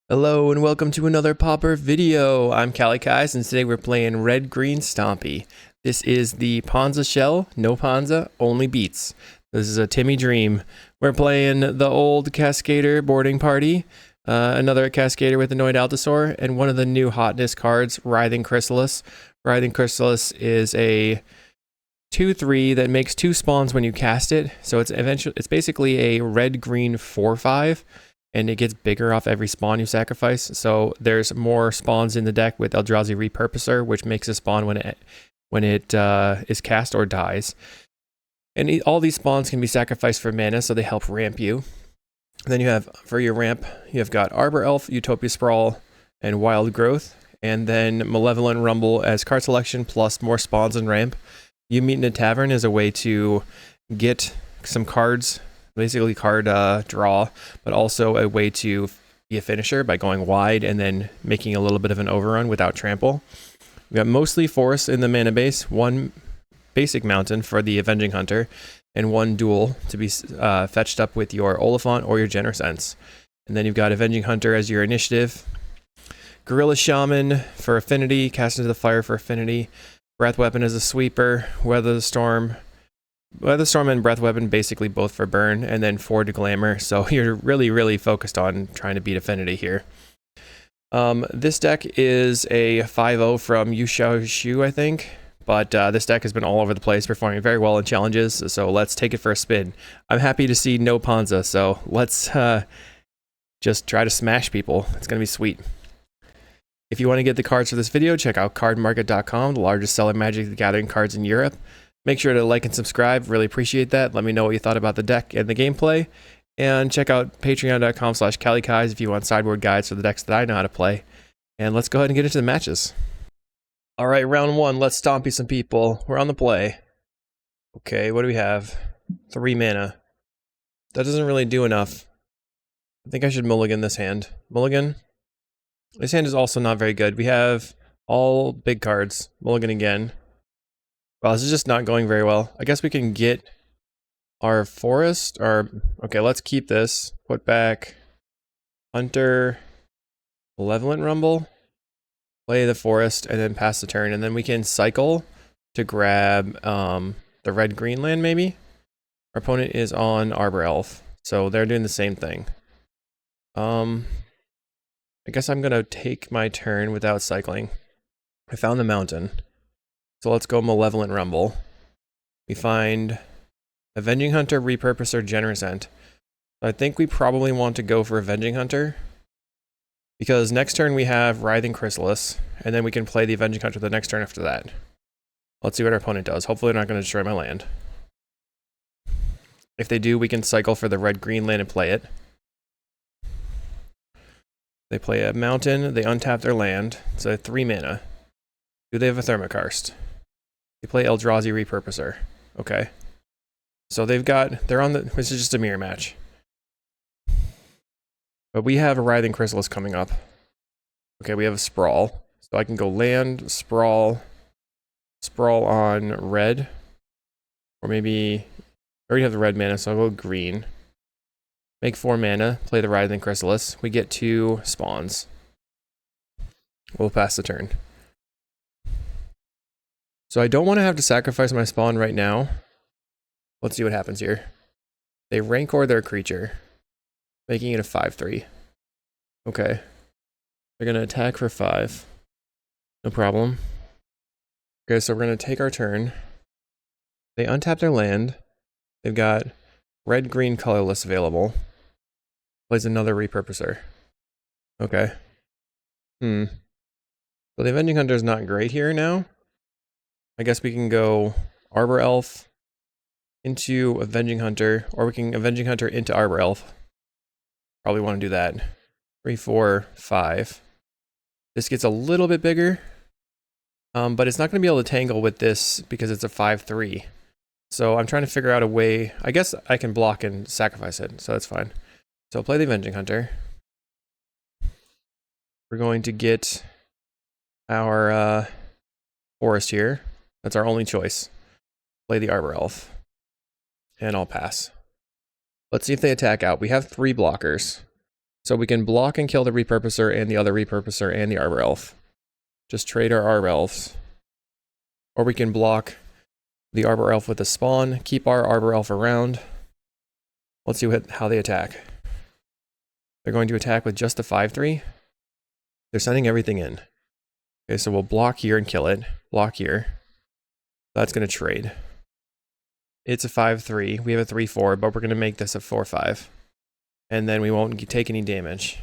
Hello and welcome to another Pauper video. I'm kalikaiz and today we're playing Red-Green Stompy. This is the Ponza shell, no Ponza, only beats. This is a Timmy dream. We're playing the old Cascader boarding party, another Cascader with Annoyed Allosaur, and one of the new hotness cards, Writhing Chrysalis. Writhing Chrysalis is a 2/3 that makes 2 spawns when you cast it, so it's basically a red-green 4/5. And it gets bigger off every spawn you sacrifice. So there's more spawns in the deck with Eldrazi Repurposer, which makes a spawn when it is cast or dies. And all these spawns can be sacrificed for mana, so they help ramp you. And then you have, for your ramp, you have got Arbor Elf, Utopia Sprawl, and Wild Growth. And then Malevolent Rumble as card selection, plus more spawns and ramp. You Meet in a Tavern is a way to get some cards, basically card draw, but also a way to be a finisher by going wide and then making a little bit of an overrun without trample. We got mostly forest in the mana base, one basic mountain for the Avenging Hunter, and one duel to be fetched up with your Oliphant or your Generous Sense. And then you've got Avenging Hunter as your initiative, Gorilla Shaman for affinity, Cast into the Fire for affinity, Breath Weapon as a sweeper, Weather the Storm and Breath Weapon basically both for burn, and then 4 to glamour, so you're really focused on trying to beat affinity here. This deck is a 5-0 from Yushao Shu, I think, but this deck has been all over the place, performing very well in challenges, so let's take it for a spin. I'm happy to see no Ponza, so let's just try to smash people. It's going to be sweet. If you want to get the cards for this video, check out cardmarket.com, the largest seller of Magic the Gathering cards in Europe. Make sure to like and subscribe. Really appreciate that. Let me know what you thought about the deck and the gameplay. And check out patreon.com/kalikaiz if you want sideboard guides for the decks that I know how to play. And let's go ahead and get into the matches. All right, round 1. Let's stompy some people. We're on the play. Okay, what do we have? 3 mana. That doesn't really do enough. I think I should mulligan this hand. Mulligan. This hand is also not very good. We have all big cards. Mulligan again. Well, this is just not going very well. I guess we can get our forest, or okay, let's keep this. Put back Hunter, Malevolent Rumble, play the forest, and then pass the turn, and then we can cycle to grab the red-green land, maybe? Our opponent is on Arbor Elf, so they're doing the same thing. I guess I'm gonna take my turn without cycling. I found the mountain. So let's go Malevolent Rumble. We find Avenging Hunter, Repurposer, Generous Ent. I think we probably want to go for Avenging Hunter, because next turn we have Writhing Chrysalis, and then we can play the Avenging Hunter the next turn after that. Let's see what our opponent does. Hopefully they're not going to destroy my land. If they do, we can cycle for the red-green land and play it. They play a mountain, they untap their land, so 3 mana. Do they have a Thermokarst? They play Eldrazi Repurposer. Okay. So they're on the, this is just a mirror match. But we have a Writhing Chrysalis coming up. Okay, we have a Sprawl. So I can go land, Sprawl on red. Or maybe, I already have the red mana, so I'll go green. Make 4 mana, play the Writhing Chrysalis. We get 2 spawns. We'll pass the turn. So I don't want to have to sacrifice my spawn right now. Let's see what happens here. They Rancor their creature, making it a 5/3. Okay. They're going to attack for 5. No problem. Okay, so we're going to take our turn. They untap their land. They've got red-green colorless available. Plays another Repurposer. Okay. So the Avenging Hunter is not great here now. I guess we can go Arbor Elf into Avenging Hunter, or we can Avenging Hunter into Arbor Elf. Probably want to do that. 3, 4, 5. This gets a little bit bigger, but it's not going to be able to tangle with this because it's a 5/3. So I'm trying to figure out a way. I guess I can block and sacrifice it, so that's fine. So I'll play the Avenging Hunter. We're going to get our forest here. That's our only choice. Play the Arbor Elf. And I'll pass. Let's see if they attack out. We have 3 blockers. So we can block and kill the repurposer and the other repurposer and the arbor elf. Just trade our arbor elves. Or we can block the arbor elf with a spawn, keep our arbor elf around. Let's see how they attack. They're going to attack with just a 5/3. They're sending everything in. Okay, so we'll block here and kill it. Block here. That's going to trade. It's a 5/3. We have a 3/4, but we're going to make this a 4/5. And then we won't take any damage.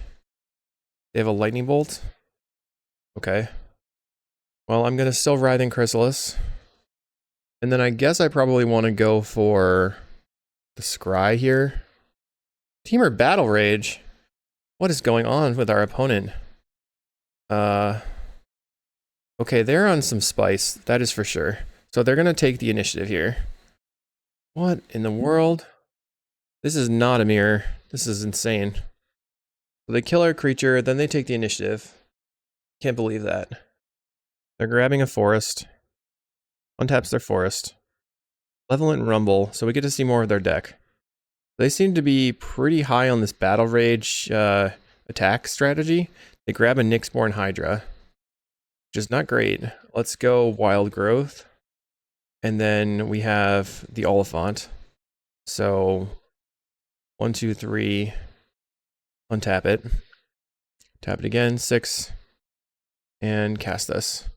They have a lightning bolt. Okay. Well, I'm going to still Writhing Chrysalis. And then I guess I probably want to go for the Scry here. Teamer Battle Rage. What is going on with our opponent? Okay, they're on some spice. That is for sure. So they're going to take the initiative here. What in the world? This is not a mirror. This is insane. So they kill our creature, then they take the initiative. Can't believe that. They're grabbing a forest. Untaps their forest. Malevolent Rumble, so we get to see more of their deck. They seem to be pretty high on this Battle Rage attack strategy. They grab a Nyxborn Hydra, which is not great. Let's go Wild Growth. And then we have the Oliphant. So 1, 2, 3. Untap it. Tap it again. 6. And cast this.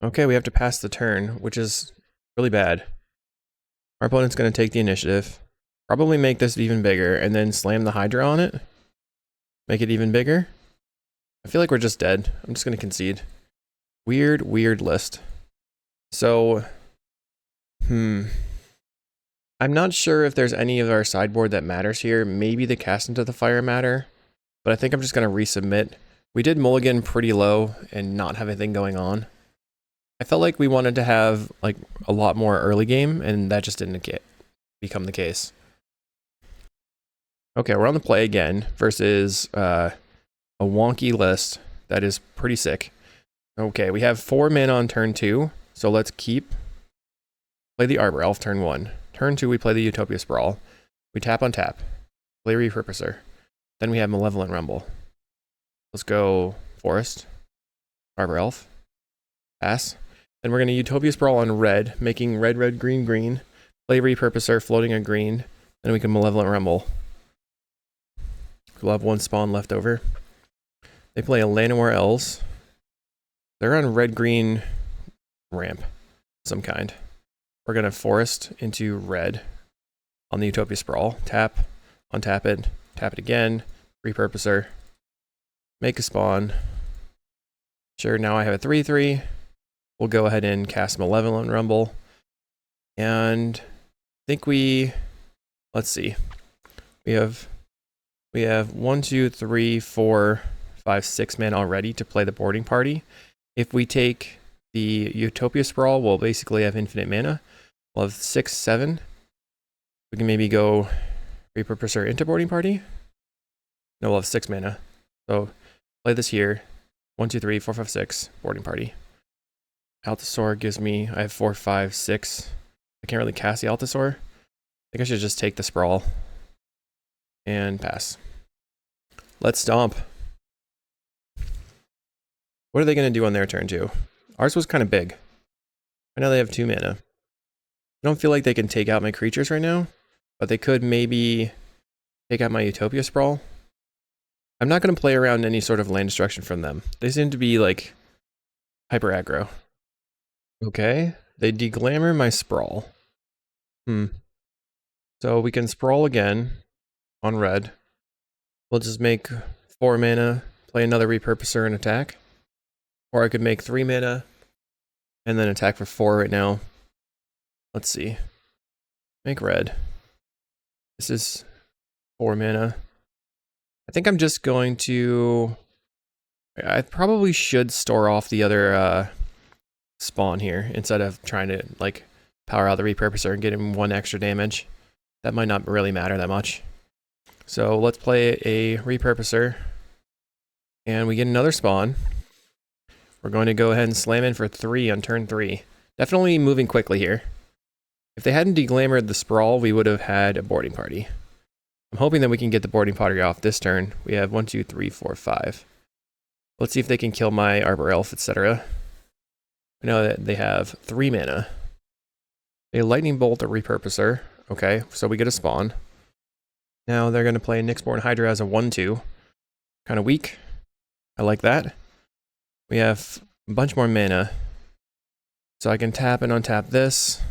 Okay, we have to pass the turn, which is really bad. Our opponent's going to take the initiative. Probably make this even bigger, and then slam the Hydra on it. Make it even bigger. I feel like we're just dead. I'm just going to concede. Weird, weird list. So, I'm not sure if there's any of our sideboard that matters here. Maybe the Cast into the Fire matter, but I think I'm just going to resubmit. We did mulligan pretty low and not have anything going on. I felt like we wanted to have like a lot more early game, and that just didn't become the case. Okay, we're on the play again versus a wonky list that is pretty sick. Okay, we have 4 mana on turn 2, so let's play the Arbor Elf turn 1. Turn 2, we play the Utopia Sprawl. We tap on tap, play Repurposer. Then we have Malevolent Rumble. Let's go Forest, Arbor Elf, pass. Then we're going to Utopia Sprawl on red, making red, red, green, green. Play Repurposer, floating a green. Then we can Malevolent Rumble. We'll have 1 spawn left over. They play a Llanowar Elves. They're on red-green ramp of some kind. We're going to Forest into red on the Utopia Sprawl. Tap, untap it, tap it again, Repurposer, make a spawn. Sure, now I have a 3/3. We'll go ahead and cast Malevolent Rumble. And I think let's see. We have 1, 2, 3, 4, 5, 6 mana already to play the boarding party. If we take the Utopia Sprawl, we'll basically have infinite mana. We'll have 6, 7. We can maybe go Repurposer into boarding party. No, we'll have 6 mana. So play this here. 1, 2, 3, 4, 5, 6, boarding party. Altasaur gives me, I have 4, 5, 6. I can't really cast the Altasaur. I think I should just take the Sprawl and pass. Let's stomp. What are they going to do on their turn 2? Ours was kind of big. I know they have 2 mana. I don't feel like they can take out my creatures right now, but they could maybe take out my Utopia Sprawl. I'm not going to play around any sort of land destruction from them. They seem to be like hyper aggro. Okay, they deglamour my Sprawl. So we can Sprawl again on red. We'll just make 4 mana, play another Repurposer and attack. Or I could make 3 mana and then attack for 4 right now. Let's see. Make red. This is 4 mana. I think I'm just going to... I probably should store off the other spawn here instead of trying to like power out the Repurposer and get him 1 extra damage. That might not really matter that much. So let's play a Repurposer. And we get another spawn. We're going to go ahead and slam in for 3 on turn 3. Definitely moving quickly here. If they hadn't deglamored the Sprawl, we would have had a boarding party. I'm hoping that we can get the boarding pottery off this turn. We have 1, 2, 3, 4, 5. Let's see if they can kill my Arbor Elf, etc. I know that they have 3 mana. A Lightning Bolt, a Repurposer. Okay, so we get a spawn. Now they're going to play Nyxborn Hydra as a 1/2. Kind of weak. I like that. We have a bunch more mana. So I can tap and untap this.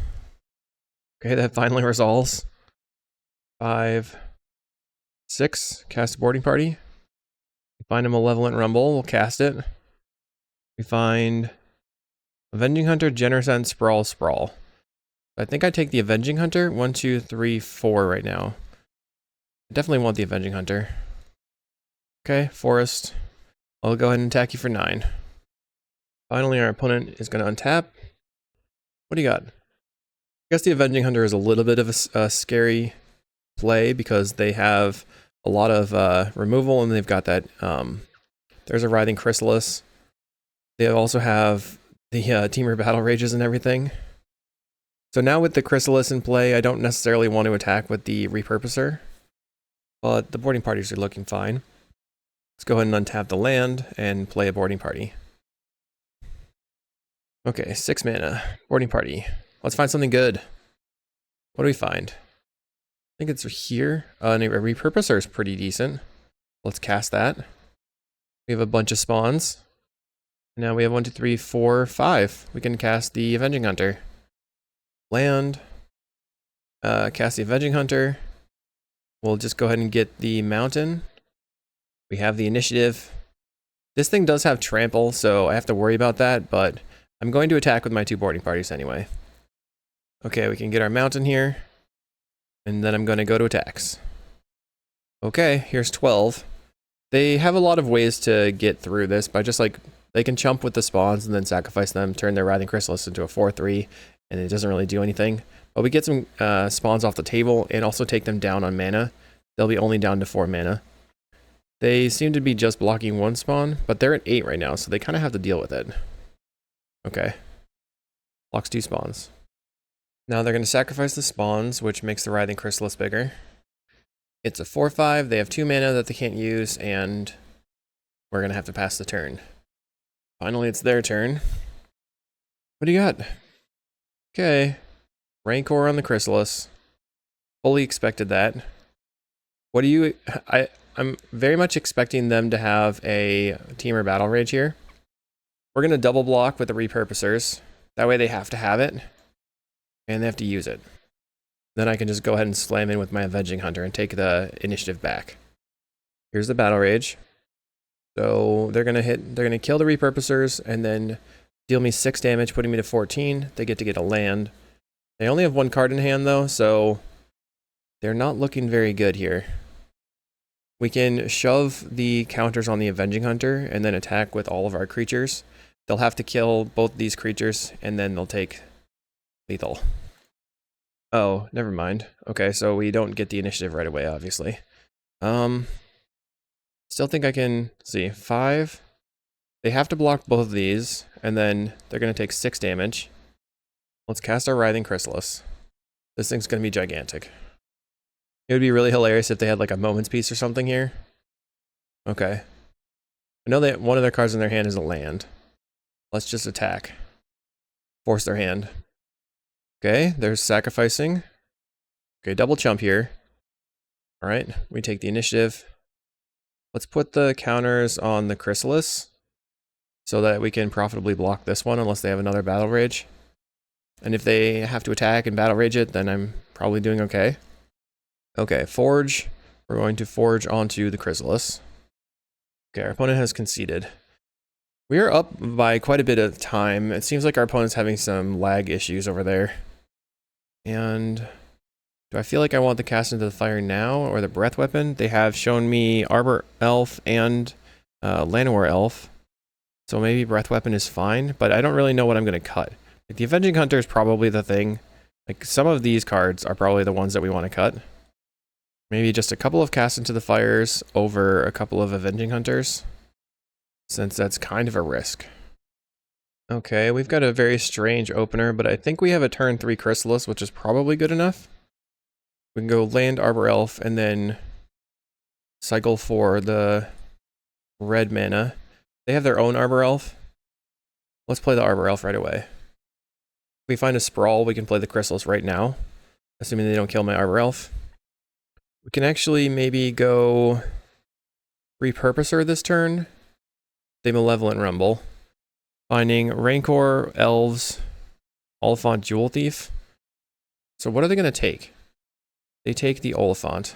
Okay, that finally resolves. 5, 6, cast a boarding party. We find a Malevolent Rumble, we'll cast it. We find Avenging Hunter, Genercent, Sprawl. I think I take the Avenging Hunter. 1, 2, 3, 4 right now. I definitely want the Avenging Hunter. Okay, Forest. I'll go ahead and attack you for 9. Finally, our opponent is going to untap. What do you got? I guess the Avenging Hunter is a little bit of a scary play because they have a lot of removal and they've got that, there's a Writhing Chrysalis. They also have the Temur Battle Rages and everything. So now with the Chrysalis in play, I don't necessarily want to attack with the Repurposer, but the boarding parties are looking fine. Let's go ahead and untap the land and play a boarding party. Okay, 6 mana, boarding party. Let's find something good. What do we find? I think it's here. A Repurposer is pretty decent. Let's cast that. We have a bunch of spawns. Now we have 1, 2, 3, 4, 5. We can cast the Avenging Hunter. Land. Cast the Avenging Hunter. We'll just go ahead and get the mountain. We have the initiative. This thing does have trample, so I have to worry about that, but I'm going to attack with my 2 boarding parties anyway. Okay, we can get our mountain here. And then I'm going to go to attacks. Okay, here's 12. They have a lot of ways to get through this by just like, they can chump with the spawns and then sacrifice them, turn their Writhing Chrysalis into a 4/3, and it doesn't really do anything. But we get some spawns off the table and also take them down on mana. They'll be only down to 4 mana. They seem to be just blocking 1 spawn, but they're at 8 right now, so they kind of have to deal with it. Okay. Blocks 2 spawns. Now they're going to sacrifice the spawns, which makes the Writhing Chrysalis bigger. It's a 4/5, they have 2 mana that they can't use, and we're going to have to pass the turn. Finally, it's their turn. What do you got? Okay. Rancor on the Chrysalis. Fully expected that. What do you... I'm very much expecting them to have a Temur Battle Rage here. We're going to double block with the Repurposers. That way they have to have it. And they have to use it. Then I can just go ahead and slam in with my Avenging Hunter and take the initiative back. Here's the Battle Rage. So they're gonna kill the Repurposers and then deal me 6 damage, putting me to 14. They get a land. They only have 1 card in hand though, so they're not looking very good here. We can shove the counters on the Avenging Hunter and then attack with all of our creatures. They'll have to kill both these creatures and then they'll take lethal. Oh, never mind. Okay, so we don't get the initiative right away, obviously. Still think I can see 5. They have to block both of these, and then they're going to take 6 damage. Let's cast our Writhing Chrysalis. This thing's going to be gigantic. It would be really hilarious if they had like a Moment's Peace or something here. Okay. I know that one of their cards in their hand is a land. Let's just attack. Force their hand. Okay, they're sacrificing. Okay, double chump here. Alright, we take the initiative. Let's put the counters on the Chrysalis so that we can profitably block this one unless they have another Battle Rage. And if they have to attack and Battle Rage it, then I'm probably doing okay. Okay, Forge. We're going to Forge onto the Chrysalis. Okay, our opponent has conceded. We are up by quite a bit of time. It seems like our opponent's having some lag issues over there. And do I feel like I want the Cast into the Fire now or the Breath Weapon? They have shown me Arbor Elf and Llanowar Elf. So maybe Breath Weapon is fine, but I don't really know what I'm going to cut. Like, the Avenging Hunter is probably the thing. Like, some of these cards are probably the ones that we want to cut. Maybe just a couple of Cast into the Fires over a couple of Avenging Hunters, since that's kind of a risk. Okay, we've got a very strange opener, but I think we have a turn 3 Chrysalis, which is probably good enough. We can go land Arbor Elf and then cycle for the red mana. They have their own Arbor Elf. Let's play the Arbor Elf right away. If we find a Sprawl, we can play the Chrysalis right now, assuming they don't kill my Arbor Elf. We can actually maybe go Repurposer this turn. The Malevolent Rumble. Finding Rancor, Elves, Oliphant, Jewel Thief. So what are they going to take? They take the Oliphant.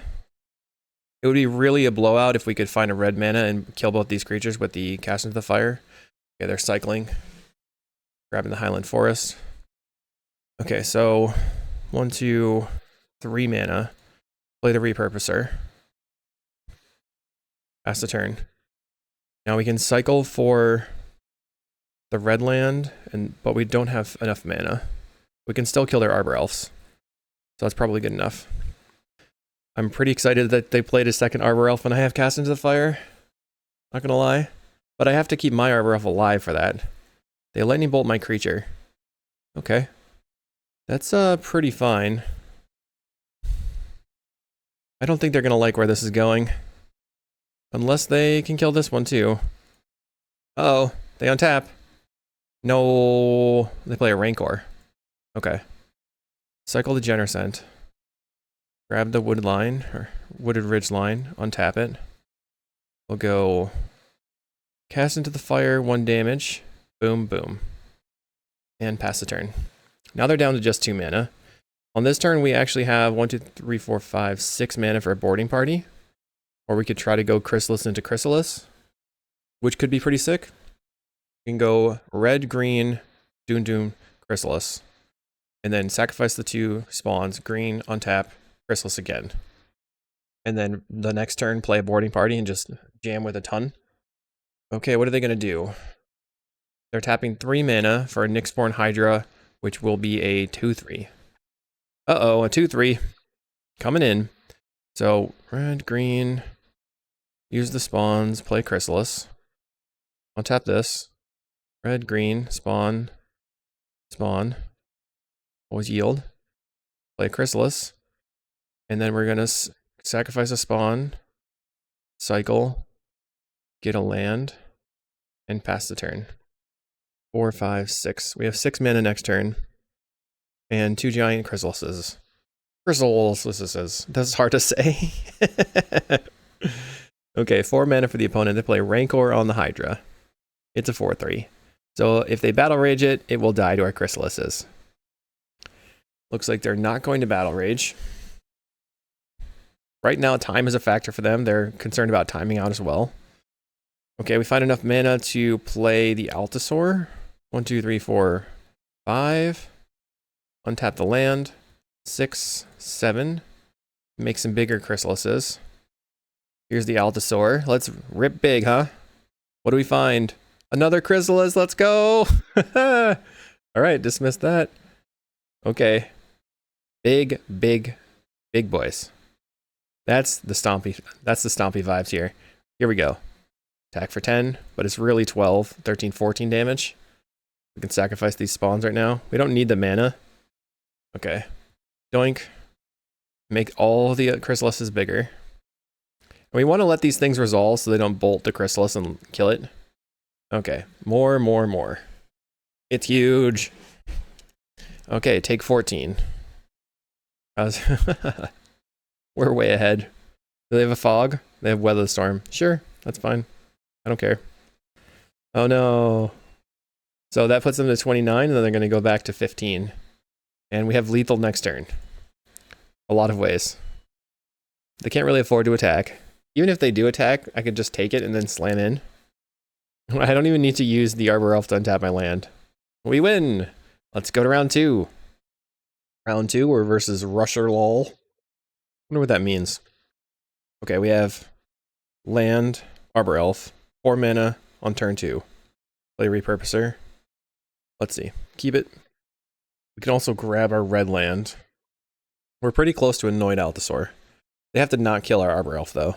It would be really a blowout if we could find a red mana and kill both these creatures with the Cast into the Fire. Okay, they're cycling. Grabbing the Highland Forest. Okay, so 1, 2, 3 mana. Play the Repurposer. Pass the turn. Now we can cycle for the red land, but we don't have enough mana. We can still kill their Arbor Elves. So that's probably good enough. I'm pretty excited that they played a second Arbor Elf when I have Cast into the Fire. Not gonna lie. But I have to keep my Arbor Elf alive for that. They Lightning Bolt my creature. Okay. That's pretty fine. I don't think they're gonna like where this is going. Unless they can kill this one too. Uh-oh, they untap. No, they play a Rancor. Okay. Cycle the Genercent. Grab the wood line, or wooded ridge line, untap it. We'll go Cast into the Fire, 1 damage. Boom, boom. And pass the turn. Now they're down to just 2 mana. On this turn, we actually have 1, 2, 3, 4, 5, 6 mana for a boarding party. Or we could try to go Chrysalis into Chrysalis, which could be pretty sick. We can go red, green, Doom, Doom, Chrysalis. And then sacrifice the 2 spawns, green, untap, Chrysalis again. And then the next turn, play a boarding party and just jam with a ton. Okay, what are they going to do? They're tapping 3 mana for a Nyxborn Hydra, which will be a 2/3. Uh-oh, a 2/3. Coming in. So, red, green, use the spawns, play Chrysalis. Untap this. Red, green, spawn, spawn. Always yield. Play Chrysalis. And then we're going to sacrifice a spawn, cycle, get a land, and pass the turn. 4, 5, 6. We have 6 mana next turn. And 2 giant Chrysalises. Chrysalises. That's hard to say. Okay, 4 mana for the opponent. They play Rancor on the Hydra. It's a 4/3. So if they Battle Rage it, it will die to our Chrysalises. Looks like they're not going to Battle Rage. Right now, time is a factor for them. They're concerned about timing out as well. Okay, we find enough mana to play the Altasaur. 1, 2, 3, 4, 5. Untap the land. 6, 7. Make some bigger Chrysalises. Here's the Altasaur. Let's rip big, huh? What do we find? Another Chrysalis. Let's go. All right, dismiss that. Okay. Big, big, big boys. That's the Stompy. That's the Stompy vibes here. Here we go. Attack for 10, but it's really 12, 13, 14 damage. We can sacrifice these spawns right now. We don't need the mana. Okay. Doink. Make all the Chrysalises bigger. And we want to let these things resolve so they don't bolt the Chrysalis and kill it. Okay. More, more, more. It's huge. Okay, take 14. We're way ahead. Do they have a fog? They have Weather the Storm. Sure, that's fine. I don't care. Oh no. So that puts them to 29, and then they're going to go back to 15. And we have lethal next turn. A lot of ways. They can't really afford to attack. Even if they do attack, I could just take it and then slam in. I don't even need to use the Arbor Elf to untap my land. We win! Let's go to round 2. Round 2, we're versus Rusher Lol. Wonder what that means. Okay, we have land, Arbor Elf, 4 mana on turn 2. Play Repurposer. Let's see. Keep it. We can also grab our red land. We're pretty close to Annoyed Altasaur. They have to not kill our Arbor Elf, though.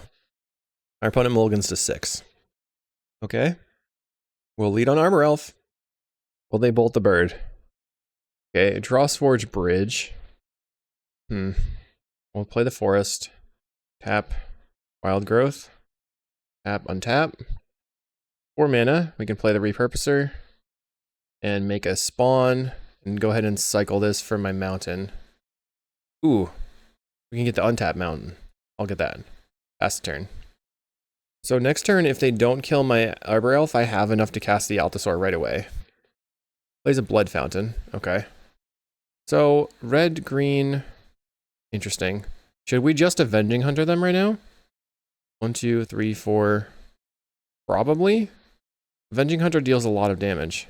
Our opponent mulligans to 6. Okay. We'll lead on Arbor Elf. Will they bolt the bird? Okay, Drawsforge Bridge. We'll play the forest. Tap. Wild Growth. Tap, untap. 4 mana. We can play the Repurposer and make a spawn and go ahead and cycle this for my mountain. Ooh, we can get the untap mountain. I'll get that. Pass the turn. So next turn, if they don't kill my Arbor Elf, I have enough to cast the Allosaur right away. Plays a Blood Fountain. Okay. So red, green. Interesting. Should we just Avenging Hunter them right now? 1, 2, 3, 4. Probably. Avenging Hunter deals a lot of damage.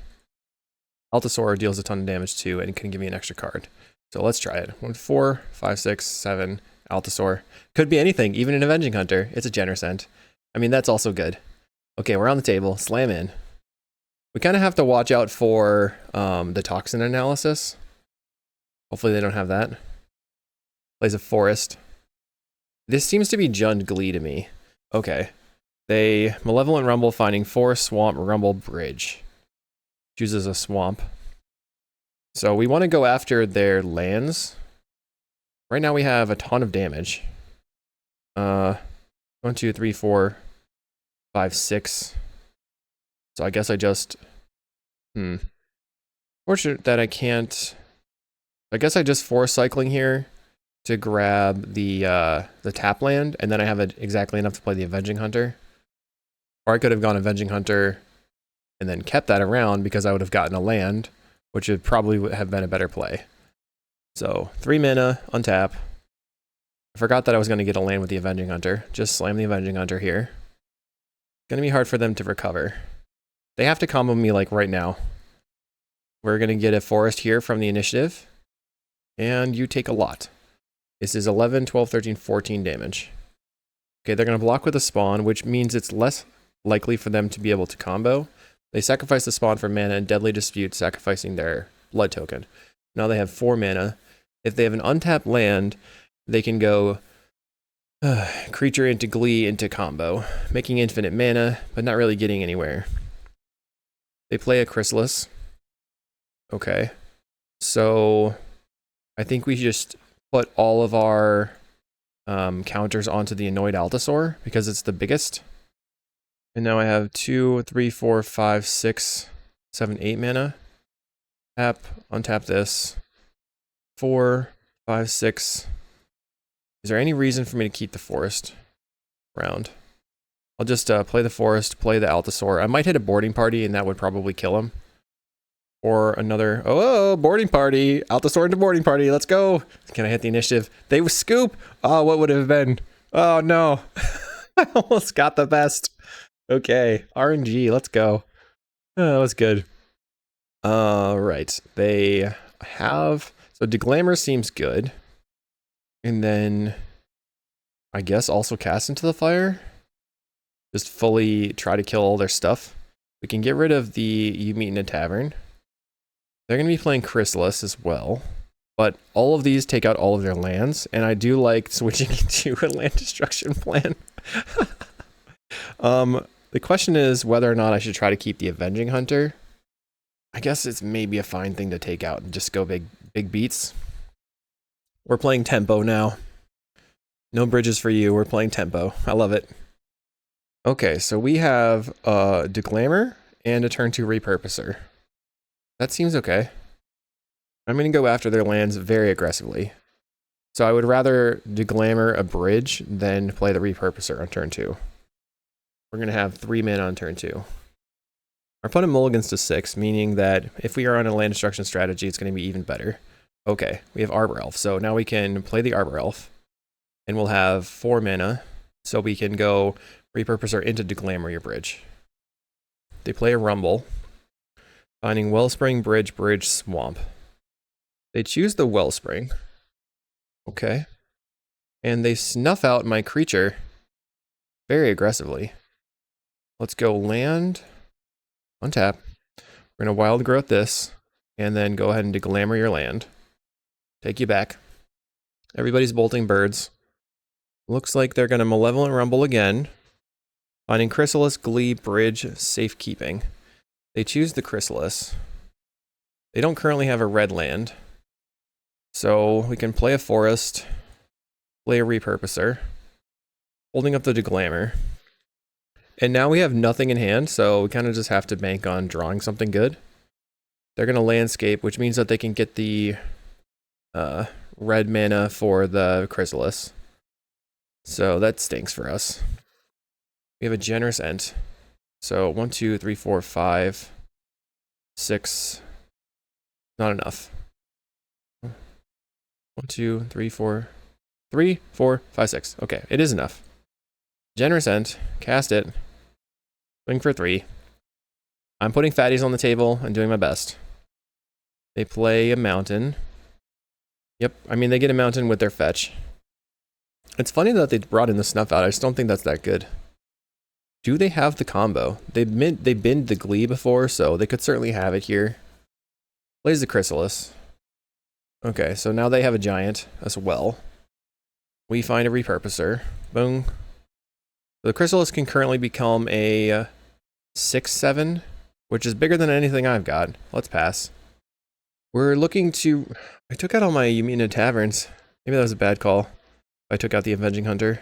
Allosaur deals a ton of damage too and can give me an extra card. So let's try it. 1, 4, 5, 6, 7. Allosaur. Could be anything, even an Avenging Hunter. It's a Genercent. I mean, that's also good. Okay, we're on the table. Slam in. We kind of have to watch out for the toxin analysis. Hopefully they don't have that. Plays a forest. This seems to be Jund Glee to me. Okay. They Malevolent Rumble, finding forest, swamp, rumble, bridge. Chooses a swamp. So we want to go after their lands. Right now we have a ton of damage. 1, 2, 3, 4, 5, 6. So I guess I just... Fortunate that I can't... I guess I just force cycling here to grab the tap land, and then I have exactly enough to play the Avenging Hunter. Or I could have gone Avenging Hunter and then kept that around because I would have gotten a land, which would probably have been a better play. So 3 mana, untap. I forgot that I was going to get a land with the Avenging Hunter. Just slam the Avenging Hunter here. It's going to be hard for them to recover. They have to combo me like right now. We're going to get a forest here from the initiative. And you take a lot. This is 11, 12, 13, 14 damage. Okay, they're going to block with a spawn, which means it's less likely for them to be able to combo. They sacrifice the spawn for mana and Deadly Dispute, sacrificing their blood token. Now they have 4 mana. If they have an untapped land, they can go creature into Glee into combo, making infinite mana, but not really getting anywhere. They play a Chrysalis. Okay. So I think we just put all of our counters onto the Annoyed Allosaur because it's the biggest. And now I have 2, 3, 4, 5, 6, 7, 8 mana. Tap, untap this. 4, 5, 6. Is there any reason for me to keep the forest around? I'll just play the forest, play the Allosaur. I might hit a boarding party and that would probably kill him. Or another, oh, boarding party. Allosaur into boarding party, let's go. Can I hit the initiative? They would scoop. Oh, what would it have been? Oh no. I almost got the best. Okay, RNG, let's go. Oh, that was good. Right, they have, so Deglamor seems good. And then, I guess also cast into the fire. Just fully try to kill all their stuff. We can get rid of the You Meet in a Tavern. They're going to be playing Chrysalis as well. But all of these take out all of their lands. And I do like switching to a land destruction plan. The question is whether or not I should try to keep the Avenging Hunter. I guess it's maybe a fine thing to take out and just go big beats. We're playing tempo now. No bridges for you. We're playing tempo. I love it. Okay, so we have Deglamor and a turn 2 Repurposer. That seems okay. I'm going to go after their lands very aggressively. So I would rather Deglamor a bridge than play the Repurposer on turn 2. We're going to have 3 mana on turn 2. Our opponent mulligans to 6, meaning that if we are on a land destruction strategy, it's going to be even better. Okay, we have Arbor Elf. So now we can play the Arbor Elf. And we'll have 4 mana. So we can go Repurposer into Deglamor your bridge. They play a Rumble. Finding Wellspring, Bridge, Swamp. They choose the Wellspring. Okay. And they snuff out my creature very aggressively. Let's go land. Untap. We're going to Wild Growth this. And then go ahead and Deglamor your land. Take you back. Everybody's bolting birds. Looks like they're going to Malevolent Rumble again. Finding Chrysalis, Glee, Bridge, Safekeeping. They choose the Chrysalis. They don't currently have a red land. So we can play a forest, play a Repurposer, holding up the Deglammer. And now we have nothing in hand, so we kind of just have to bank on drawing something good. They're going to landscape, which means that they can get the red mana for the Chrysalis. So that stinks for us. We have a generous Ent. So 1, 2, 3, 4, 5, 6. Not enough. 1, 2, 3, 4. 3, 4, 5, 6. Okay, it is enough. Generous Ent. Cast it. Swing for 3. I'm putting fatties on the table and doing my best. They play a mountain. Yep, I mean, they get a mountain with their fetch. It's funny that they brought in the Snuff Out. I just don't think that's that good. Do they have the combo? They binned the Glee before, so they could certainly have it here. Plays the Chrysalis. Okay, so now they have a giant as well. We find a repurposer. Boom. The Chrysalis can currently become a 6/7, which is bigger than anything I've got. Let's pass. We're looking to... I took out all my Yumina Taverns. Maybe that was a bad call. I took out the Avenging Hunter.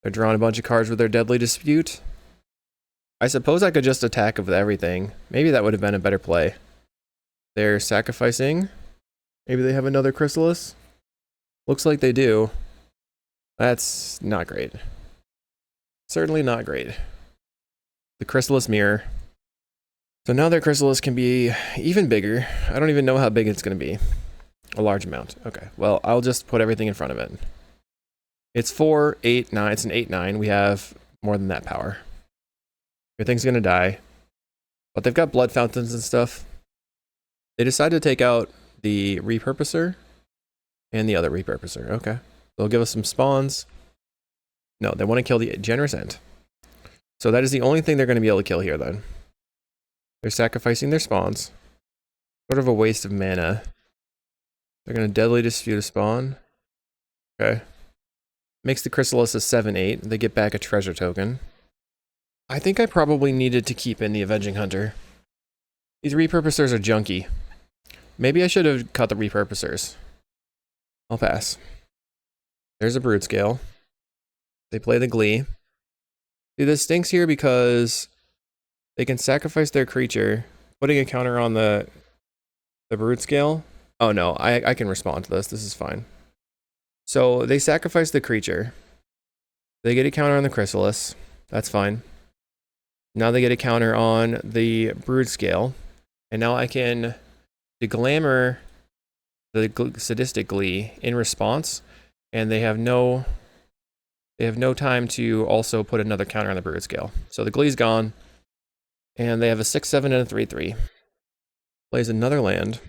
They're drawing a bunch of cards with their Deadly Dispute. I suppose I could just attack with everything. Maybe that would have been a better play. They're sacrificing. Maybe they have another Chrysalis. Looks like they do. That's not great. Certainly not great. The Chrysalis Mirror. So now their Chrysalis can be even bigger. I don't even know how big it's going to be. A large amount. Okay, well, I'll just put everything in front of it. It's 4, 8, 9. It's an 8/9. We have more than that power. Everything's going to die. But they've got blood fountains and stuff. They decided to take out the repurposer and the other repurposer. Okay. They'll give us some spawns. No, they want to kill the generous Ent. So that is the only thing they're going to be able to kill here then. They're sacrificing their spawns. Sort of a waste of mana. They're going to Deadly Dispute a spawn. Okay. Makes the Chrysalis a 7/8. They get back a treasure token. I think I probably needed to keep in the Avenging Hunter. These repurposers are junky. Maybe I should have cut the repurposers. I'll pass. There's a Brood Scale. They play the Glee. See, this stinks here because they can sacrifice their creature, putting a counter on the Brood Scale. Oh no, I can respond to this. This is fine. So they sacrifice the creature. They get a counter on the Chrysalis. That's fine. Now they get a counter on the Brood Scale. And now I can Deglammer the Sadistic Glee in response. And they have no time to also put another counter on the Brood Scale. So the Glee's gone. And they have a 6/7 and a 3/3. Plays another land.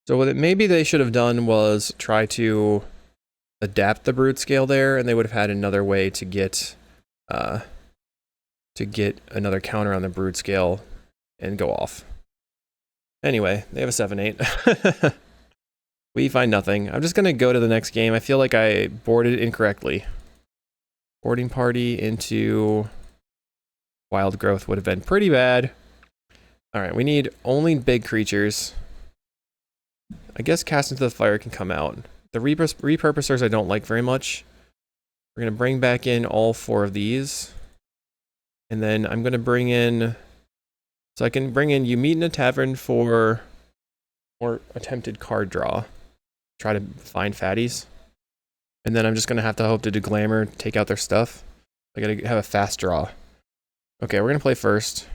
So what maybe they should have done was try to adapt the Brood Scale there, and they would have had another way to get another counter on the Brood Scale and go off. Anyway, they have a 7/8. We find nothing. I'm just gonna go to the next game. I feel like I boarded incorrectly. Boarding party into Wild Growth would have been pretty bad. Alright, we need only big creatures. I guess Cast into the Fire can come out. The repurposers I don't like very much. We're going to bring back in all 4 of these. And then I'm going to bring in... So I can bring in You Meet in a Tavern for more attempted card draw. Try to find fatties. And then I'm just going to have to hope to Deglammer, take out their stuff. I got to have a fast draw. Okay, we're going to play first.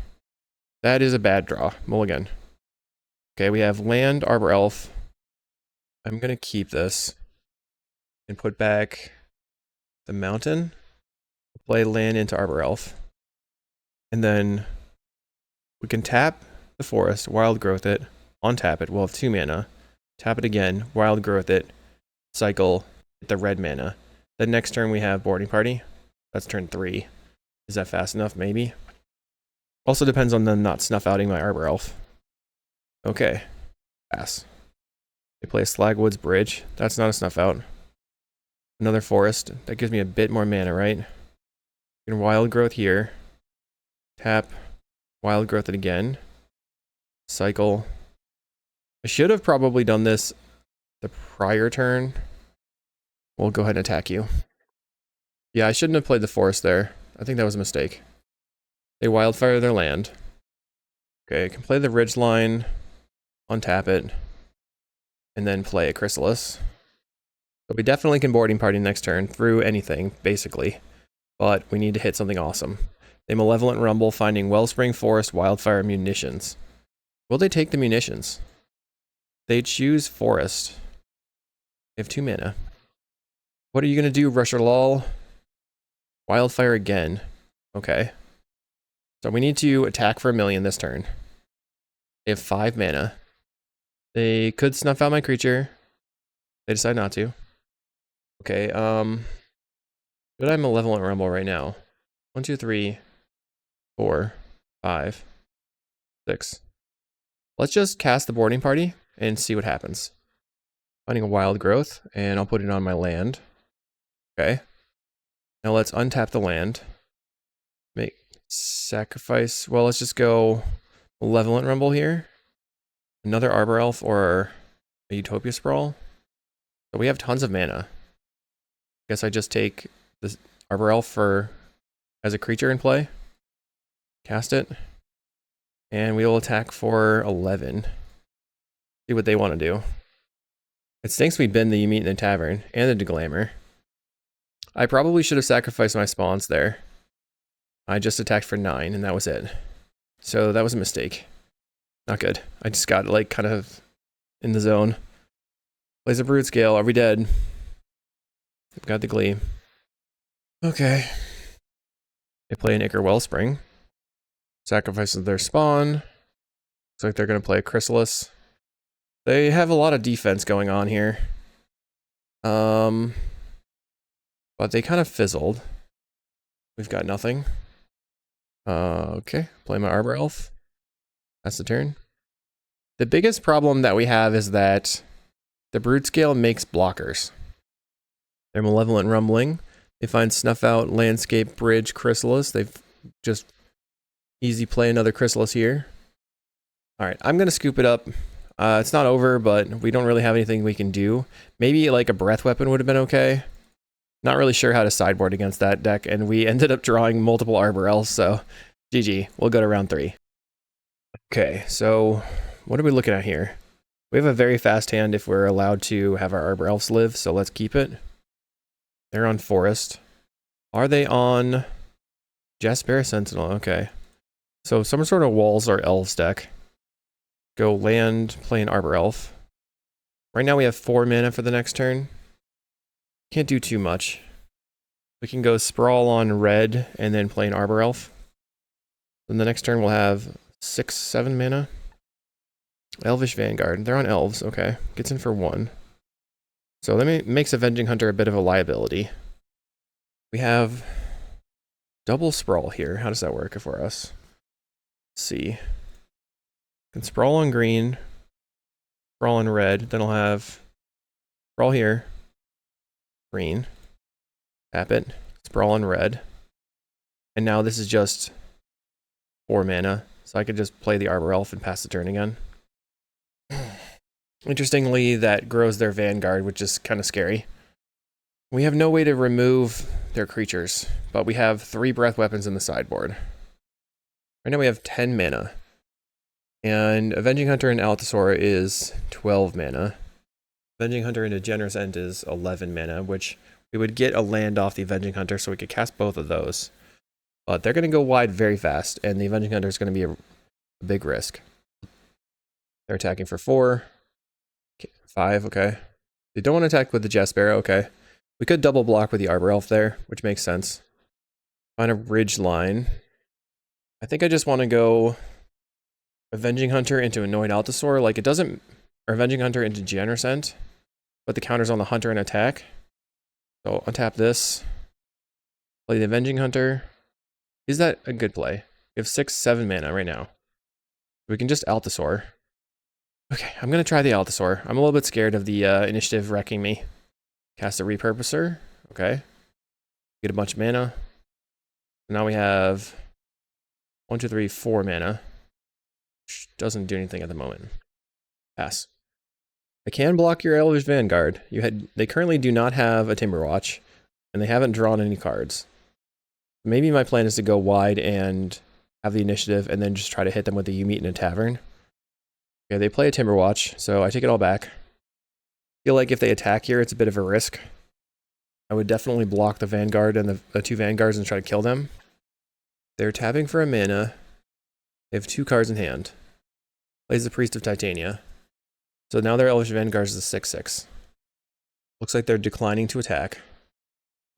That is a bad draw. Mulligan. Okay, we have land, Arbor Elf. I'm going to keep this and put back the mountain. Play land into Arbor Elf. And then we can tap the forest, Wild Growth it, untap it. We'll have 2 mana. Tap it again, Wild Growth it, cycle the red mana. Then next turn we have Boarding Party. That's turn 3. Is that fast enough? Maybe. Also depends on them not snuff outing my Arbor Elf. Okay. Pass. They play a Slagwoods Bridge. That's not a snuff out. Another forest. That gives me a bit more mana, right? And Wild Growth here. Tap. Wild Growth it again. Cycle. I should have probably done this the prior turn. We'll go ahead and attack you. Yeah, I shouldn't have played the forest there. I think that was a mistake. They wildfire their land. Okay, I can play the ridgeline, untap it, and then play a chrysalis. So we definitely can boarding party next turn through anything, basically. But we need to hit something awesome. They Malevolent Rumble, finding Wellspring, Forest, Wildfire, Munitions. Will they take the munitions? They choose Forest. They have 2 mana. What are you going to do, Rusher Lol? Wildfire again. Okay. So we need to attack for 1,000,000 this turn. They have 5 mana. They could snuff out my creature. They decide not to. Okay, should I Malevolent Rumble right now? 1, 2, 3, 4, 5, 6. Let's just cast the boarding party and see what happens. Finding a wild growth, and I'll put it on my land. Okay. Now let's untap the land. Make sacrifice. Well, let's just go Malevolent Rumble here. Another Arbor Elf or a Utopia Sprawl. So we have tons of mana. Guess I just take this Arbor Elf as a creature in play. Cast it. And we will attack for 11. See what they want to do. It stinks we bin the You Meet in the Tavern and the Deglamour. I probably should have sacrificed my spawns there. I just attacked for 9 and that was it. So that was a mistake. Not good. I just got like kind of in the zone. Plays a Brood Scale. Are we dead? We've got the Glee. Okay. They play an Ichor Wellspring. Sacrifices their spawn. Looks like they're going to play a Chrysalis. They have a lot of defense going on here. But they kind of fizzled. We've got nothing. Okay. Play my Arbor Elf. That's the turn. The biggest problem that we have is that the Brood Scale makes blockers. They're Malevolent Rumbling. They find Snuff Out, Landscape, Bridge, Chrysalis. They've just easy play another Chrysalis here. Alright, I'm going to scoop it up. It's not over, but we don't really have anything we can do. Maybe like a Breath Weapon would have been okay. Not really sure how to sideboard against that deck, and we ended up drawing multiple Arbor Elves, so GG. We'll go to round 3. Okay, so what are we looking at here? We have a very fast hand if we're allowed to have our Arbor Elves live, so let's keep it. They're on Forest. Are they on Jaspera Sentinel? Okay. So some sort of Walls or Elves deck. Go land, play an Arbor Elf. Right now we have 4 mana for the next turn. Can't do too much. We can go Sprawl on red and then play an Arbor Elf. Then the next turn we'll have 6, 7 mana. Elvish Vanguard. They're on Elves. Okay. Gets in for 1. So that makes Avenging Hunter a bit of a liability. We have double Sprawl here. How does that work for us? Let's see. Can Sprawl on green. Sprawl on red. Then I'll have Sprawl here. Green. Tap it. Sprawl on red. And now this is just 4 mana. So I could just play the Arbor Elf and pass the turn again. Interestingly, that grows their Vanguard, which is kind of scary. We have no way to remove their creatures, but we have 3 Breath Weapons in the sideboard. Right now we have 10 mana. And Avenging Hunter and Altasaur is 12 mana. Avenging Hunter into Generous End is 11 mana, which we would get a land off the Avenging Hunter, so we could cast both of those. But they're going to go wide very fast, and the Avenging Hunter is going to be a big risk. They're attacking for 4. 5, okay. They don't want to attack with the Jaspera, okay. We could double block with the Arbor Elf there, which makes sense. Find a ridge line. I think I just want to go Avenging Hunter into Annoyed Altasaur. Like, it doesn't... Or Avenging Hunter into Generous End, but the counter's on the Hunter and attack. So, untap this. Play the Avenging Hunter. Is that a good play? We have 6, 7 mana right now. We can just Altasaur. Okay, I'm going to try the Altasaur. I'm a little bit scared of the initiative wrecking me. Cast a Repurposer. Okay. Get a bunch of mana. Now we have 1, 2, 3, 4 mana. Which doesn't do anything at the moment. Pass. I can block your Elvish Vanguard. They currently do not have a Timberwatch. and they haven't drawn any cards. Maybe my plan is to go wide and have the initiative and then just try to hit them with the You Meet in a Tavern. Okay, they play a Timberwatch, so I take it all back. Feel like if they attack here, it's a bit of a risk. I would definitely block the Vanguard and the 2 Vanguards and try to kill them. They're tapping for a mana. They have 2 cards in hand. Plays the Priest of Titania. So now their Elvish Vanguard is a 6/6. Looks like they're declining to attack.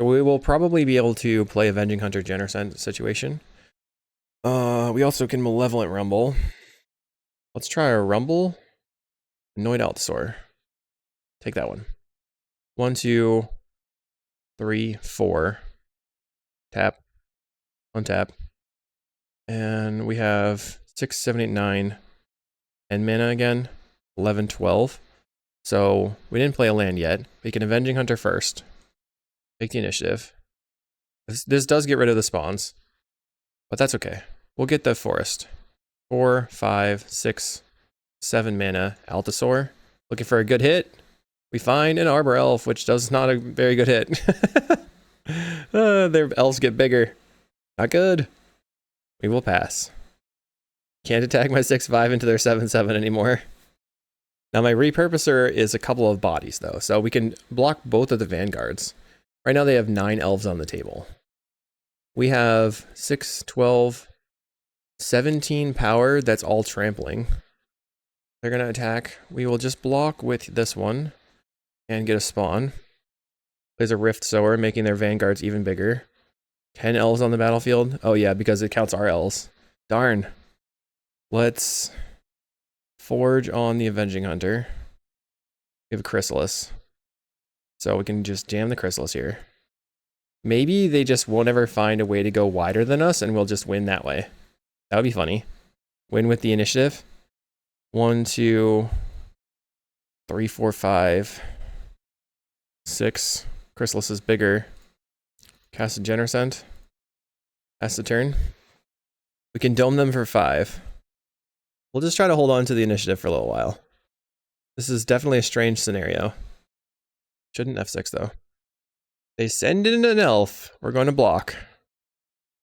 So we will probably be able to play Avenging Hunter Genercent situation. We also can Malevolent Rumble. Let's try a Rumble. Annoyed Altasaur. Take that one. 1, 2, 3, 4. Tap. Untap. And we have 6, 7, 8, 9. And mana again. 11, 12. So we didn't play a land yet. We can Avenging Hunter first. Take the initiative. This does get rid of the spawns. But that's okay. We'll get the forest. 4, 5, 6, 7 mana. Altasaur. Looking for a good hit. We find an Arbor Elf, which does not a very good hit. Their elves get bigger. Not good. We will pass. Can't attack my 6/5 into their 7/7 anymore. Now my repurposer is a couple of bodies though, so we can block both of the Vanguards. Right now they have 9 elves on the table. We have 6, 12, 17 power, that's all trampling. They're gonna attack. We will just block with this one and get a spawn. Plays a Rift Sower, making their Vanguards even bigger. 10 elves on the battlefield. Oh yeah, because it counts our elves. Darn. Let's forge on the Avenging Hunter. We have a Chrysalis. So we can just jam the Chrysalis here. Maybe they just won't ever find a way to go wider than us and we'll just win that way. That would be funny. Win with the initiative. 1, 2, 3, 4, 5, 6. Chrysalis is bigger. Cast a Genercent. Pass the turn. We can dome them for 5. We'll just try to hold on to the initiative for a little while. This is definitely a strange scenario. Shouldn't F6 though. They send in an elf. We're going to block.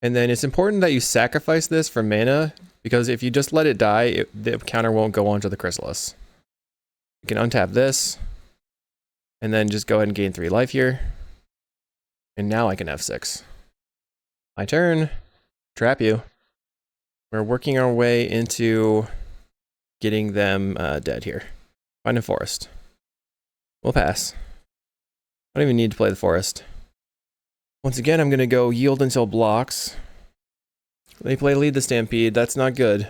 And then it's important that you sacrifice this for mana, because if you just let it die, the counter won't go onto the Chrysalis. You can untap this, and then just go ahead and gain 3 life here. And now I can F6. My turn. Trap you. We're working our way into getting them dead here. Find a forest. We'll pass. I don't even need to play the forest. Once again, I'm going to go yield until blocks. They play lead the Stampede. That's not good.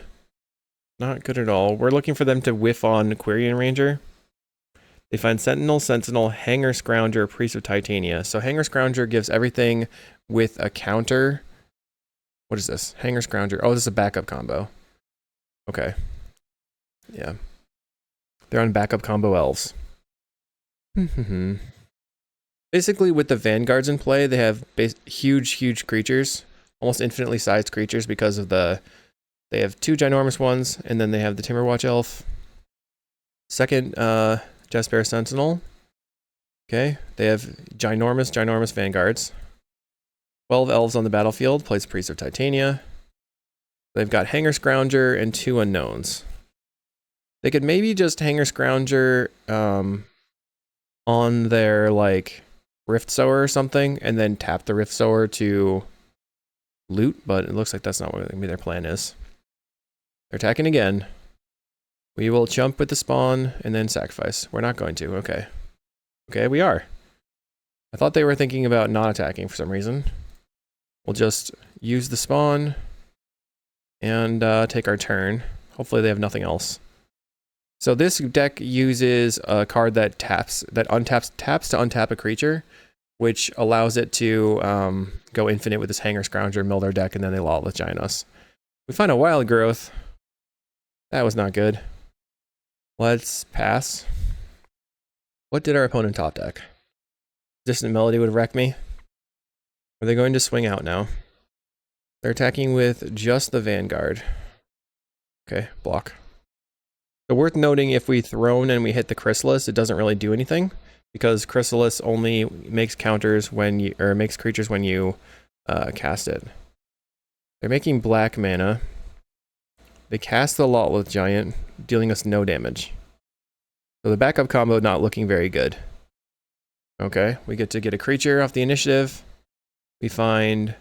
Not good at all. We're looking for them to whiff on Quirion Ranger. They find Sentinel, Sentinel, Hanger Scrounger, Priest of Titania. So Hanger Scrounger gives everything with a counter. What is this? Hanger Scrounger. Oh, this is a backup combo. Okay. Yeah. They're on backup combo elves. Basically, with the Vanguards in play, they have huge creatures. Almost infinitely sized creatures because of the... They have 2 ginormous ones, and then they have the Timberwatch Elf. Second, Jasper Sentinel. Okay, they have ginormous Vanguards. 12 elves on the battlefield, plays Priest of Titania. They've got Hanger Scrounger and 2 unknowns. They could maybe just Hanger Scrounger on their, like, Rift Sower or something, and then tap the Rift Sower to loot, but it looks like that's not what maybe their plan is. They're attacking again. We will jump with the spawn and then sacrifice. We're not going to. Okay. Okay, we are. I thought they were thinking about not attacking for some reason. We'll just use the spawn and take our turn. Hopefully they have nothing else. So this deck uses a card that taps to untap a creature, which allows it to go infinite with this Hanger Scrounger, mill their deck, and then they Lawless Giant us. We find a Wild Growth. That was not good. Let's pass. What did our opponent top deck? Distant Melody would wreck me. Are they going to swing out now? They're attacking with just the Vanguard. Okay, block. So worth noting, if we Throne and we hit the Chrysalis, it doesn't really do anything. because Chrysalis only makes counters when you, or makes creatures when you cast it. They're making black mana. They cast the Lotleth Giant, dealing us no damage. So the backup combo not looking very good. Okay, we get to get a creature off the initiative. We find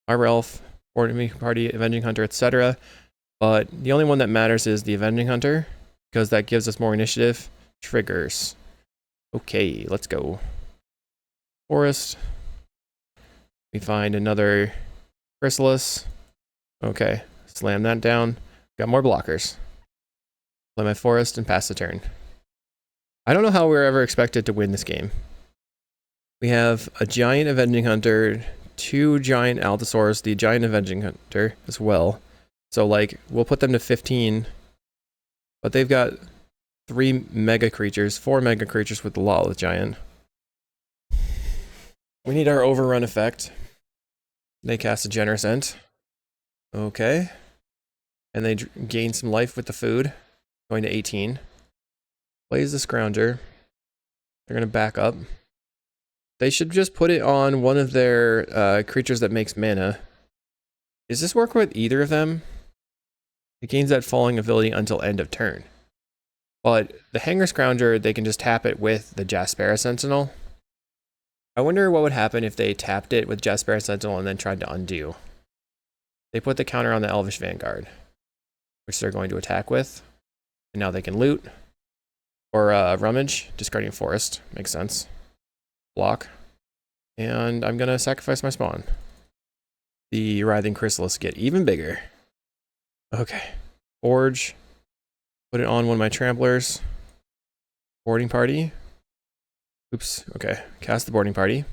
Arbor Elf, Enemy Party, Avenging Hunter, etc. But the only one that matters is the Avenging Hunter, because that gives us more initiative. Triggers. Okay, let's go. Forest. We find another Chrysalis. Okay, slam that down. Got more blockers. Play my forest and pass the turn. I don't know how we're ever expected to win this game. We have a giant Avenging Hunter, 2 giant Allosaurs, the giant Avenging Hunter as well. So like, we'll put them to 15. But they've got 3 mega creatures, 4 mega creatures with the Lotleth Giant. We need our overrun effect. They cast a Generous Ent. Okay. And they gain some life with the food. Going to 18. Plays the Scrounger. They're going to back up. They should just put it on one of their creatures that makes mana. Does this work with either of them? It gains that falling ability until end of turn. But the Hanger Scrounger, they can just tap it with the Jaspera Sentinel. I wonder what would happen if they tapped it with Jaspera Sentinel and then tried to undo. They put the counter on the Elvish Vanguard, which they're going to attack with. And now they can loot. Or rummage, discarding forest. Makes sense. Block. And I'm going to sacrifice my spawn. The Writhing Chrysalis get even bigger. Okay. Forge. Put it on one of my Tramplers. Boarding Party. Oops. Okay. Cast the Boarding Party.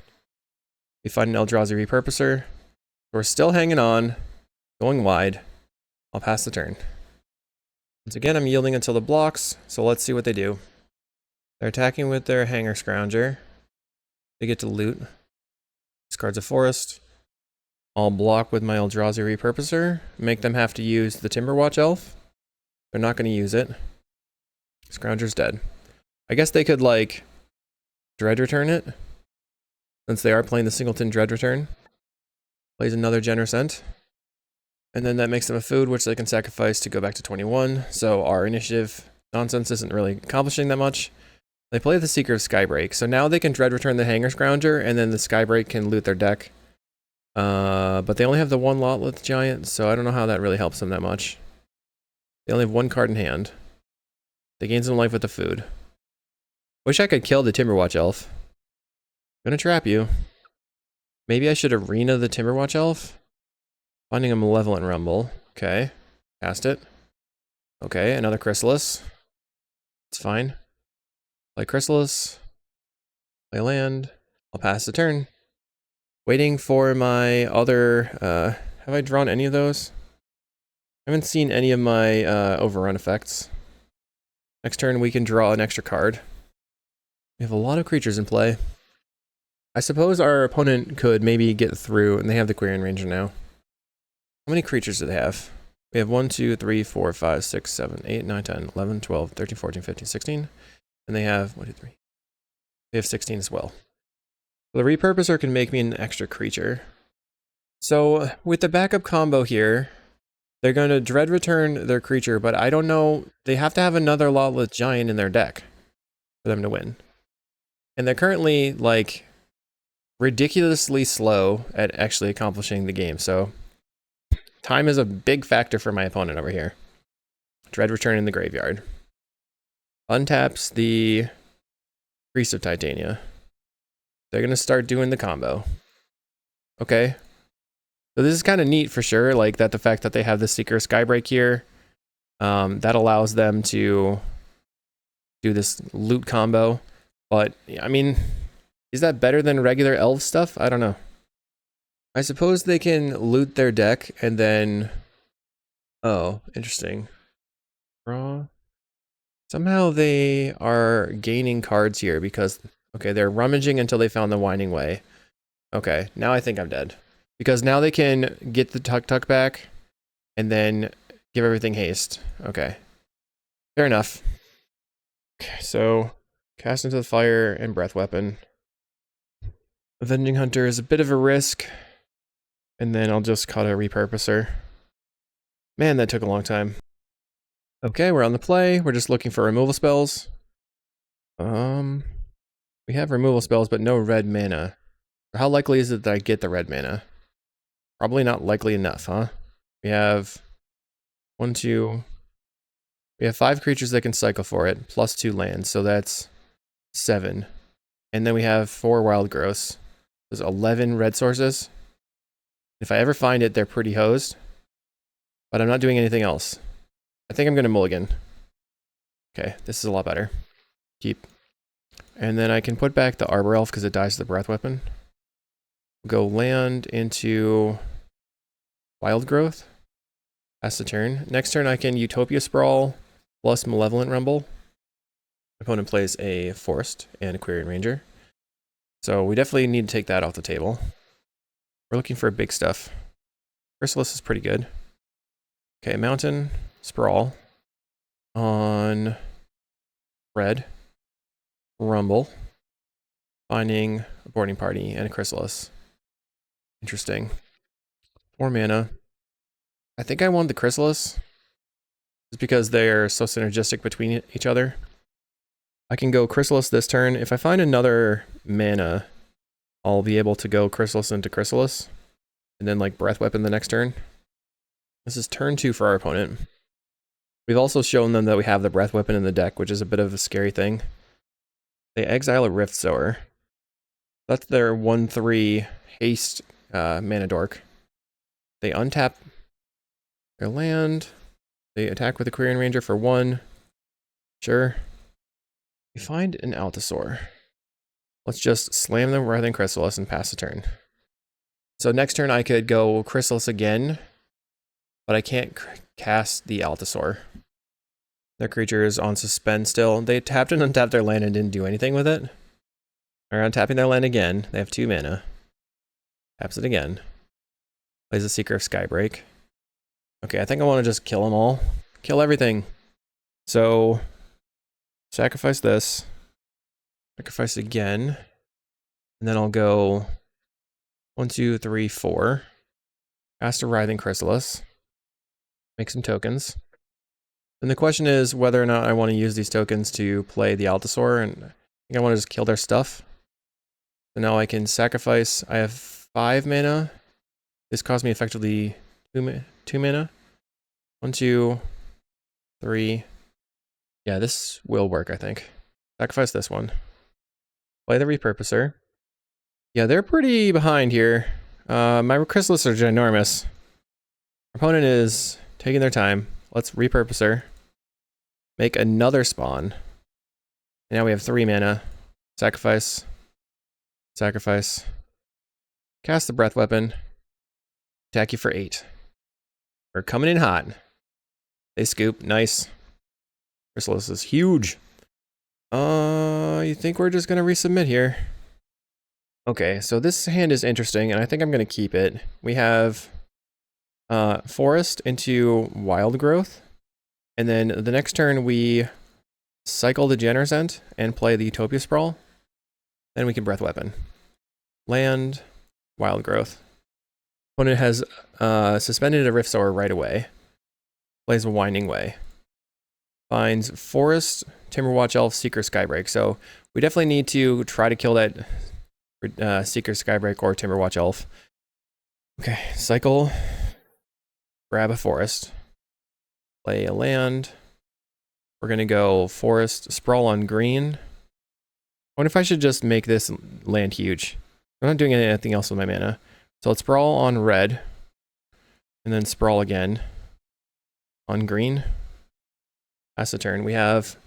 We find an Eldrazi Repurposer. We're still hanging on. Going wide. I'll pass the turn. Once again, I'm yielding until the blocks, so let's see what they do. They're attacking with their Hanger Scrounger. They get to loot. Discards a forest. I'll block with my Eldrazi Repurposer. Make them have to use the Timberwatch Elf. They're not going to use it. Scrounger's dead. I guess they could, like, Dread Return it. Since they are playing the Singleton Dread Return. Plays another Generous Ent. And then that makes them a food, which they can sacrifice to go back to 21. So our initiative nonsense isn't really accomplishing that much. They play the Seeker of Skybreak. So now they can Dread Return the Hanger Scrounger, and then the Skybreak can loot their deck. But they only have the 1 Lotleth Giant, so I don't know how that really helps them that much. They only have 1 card in hand. They gain some life with the food. Wish I could kill the Timberwatch Elf. Gonna trap you. Maybe I should arena the Timberwatch Elf. Finding a Malevolent Rumble. Okay. Cast it. Okay, another Chrysalis. It's fine. Play Chrysalis. Play land. I'll pass the turn. Waiting for my other... have I drawn any of those? I haven't seen any of my overrun effects. Next turn we can draw an extra card. We have a lot of creatures in play. I suppose our opponent could maybe get through, and they have the Quirion Ranger now. How many creatures do they have? We have 1, 2, 3, 4, 5, 6, 7, 8, 9, 10, 11, 12, 13, 14, 15, 16. And they have 1, 2, 3. They have 16 as well. So the Repurposer can make me an extra creature. So with the backup combo here, they're going to Dread Return their creature, but I don't know. They have to have another Lotleth Giant in their deck for them to win. And they're currently, like, ridiculously slow at actually accomplishing the game. So time is a big factor for my opponent over here. Dread Return in the graveyard. Untaps the Priest of Titania. They're going to start doing the combo. Okay. So this is kind of neat for sure, like that the fact that they have the Seeker Skybreak here, that allows them to do this loot combo. But, I mean, is that better than regular elf stuff? I don't know. I suppose they can loot their deck and then... Oh, interesting. Draw. Somehow they are gaining cards here because... Okay, they're rummaging until they found the Winding Way. Okay, now I think I'm dead. Because now they can get the Tuk-Tuk back and then give everything haste. Okay. Fair enough. Okay, so Cast into the fire and breath weapon. Avenging Hunter is a bit of a risk. And then I'll just cut a repurposer. Man, that took a long time. Okay, we're on the play. We're just looking for removal spells. We have removal spells, but no red mana. How likely is it that I get the red mana? Probably not likely enough, huh? We have 1, 2. We have 5 creatures that can cycle for it, plus 2 lands, so that's 7. And then we have 4 wild growths. There's 11 red sources. If I ever find it, they're pretty hosed. But I'm not doing anything else. I think I'm going to mulligan. Okay, this is a lot better. Keep. And then I can put back the Arbor Elf because it dies to the breath weapon. Go land into Wild Growth. Pass the turn. Next turn I can Utopia Sprawl plus Malevolent Rumble. Opponent plays a Forest and a Quirion Ranger. So we definitely need to take that off the table. We're looking for big stuff. Chrysalis is pretty good. Okay, Mountain Sprawl on red. Rumble. Finding a Boarding Party and a Chrysalis. Interesting. 4 mana. I think I want the Chrysalis. Just because they're so synergistic between each other. I can go Chrysalis this turn. If I find another mana, I'll be able to go Chrysalis into Chrysalis. And then like Breath Weapon the next turn. This is turn 2 for our opponent. We've also shown them that we have the Breath Weapon in the deck, which is a bit of a scary thing. They exile a Rift Sower. That's their 1/3 haste mana dork. They untap their land. They attack with a Quirion Ranger for 1. Sure. We find an Altasaur. Let's just slam them rather than Chrysalis and pass the turn. So next turn I could go Chrysalis again, but I can't cast the Altasaur. Their creature is on suspend still. They tapped and untapped their land and didn't do anything with it. They're untapping their land again. They have 2 mana. Taps it again. Plays a Seeker of Skybreak. Okay, I think I want to just kill them all. Kill everything. So, sacrifice this. Sacrifice again. And then I'll go 1, 2, 3, 4. Cast a Writhing Chrysalis. Make some tokens. And the question is whether or not I want to use these tokens to play the Altasaur, and I think I want to just kill their stuff. So now I can sacrifice. I have 5 mana. This cost me effectively 2 mana. 1, 2, 3. Yeah, this will work, I think. Sacrifice this one. Play the Repurposer. Yeah, they're pretty behind here. My Chrysalis are ginormous. Opponent is taking their time. Let's Repurposer. Make another spawn. And now we have 3 mana. Sacrifice. Sacrifice. Cast the Breath Weapon. Attack you for 8. We're coming in hot. They scoop. Nice. Chrysalis is huge. You think we're just going to resubmit here? Okay, so this hand is interesting, and I think I'm going to keep it. We have Forest into Wild Growth. And then the next turn we cycle the Generous End and play the Utopia Sprawl. Then we can Breath Weapon. Land, Wild Growth. Opponent has suspended a Rift Sower right away. Plays a Winding Way. Finds Forest, Timberwatch Elf, Seeker Skybreak. So we definitely need to try to kill that Seeker Skybreak or Timberwatch Elf. Okay, cycle. Grab a Forest. Play a land. We're going to go Forest, Sprawl on green. I wonder if I should just make this land huge. I'm not doing anything else with my mana. So let's Sprawl on red. And then Sprawl again. On green. Pass the turn. We have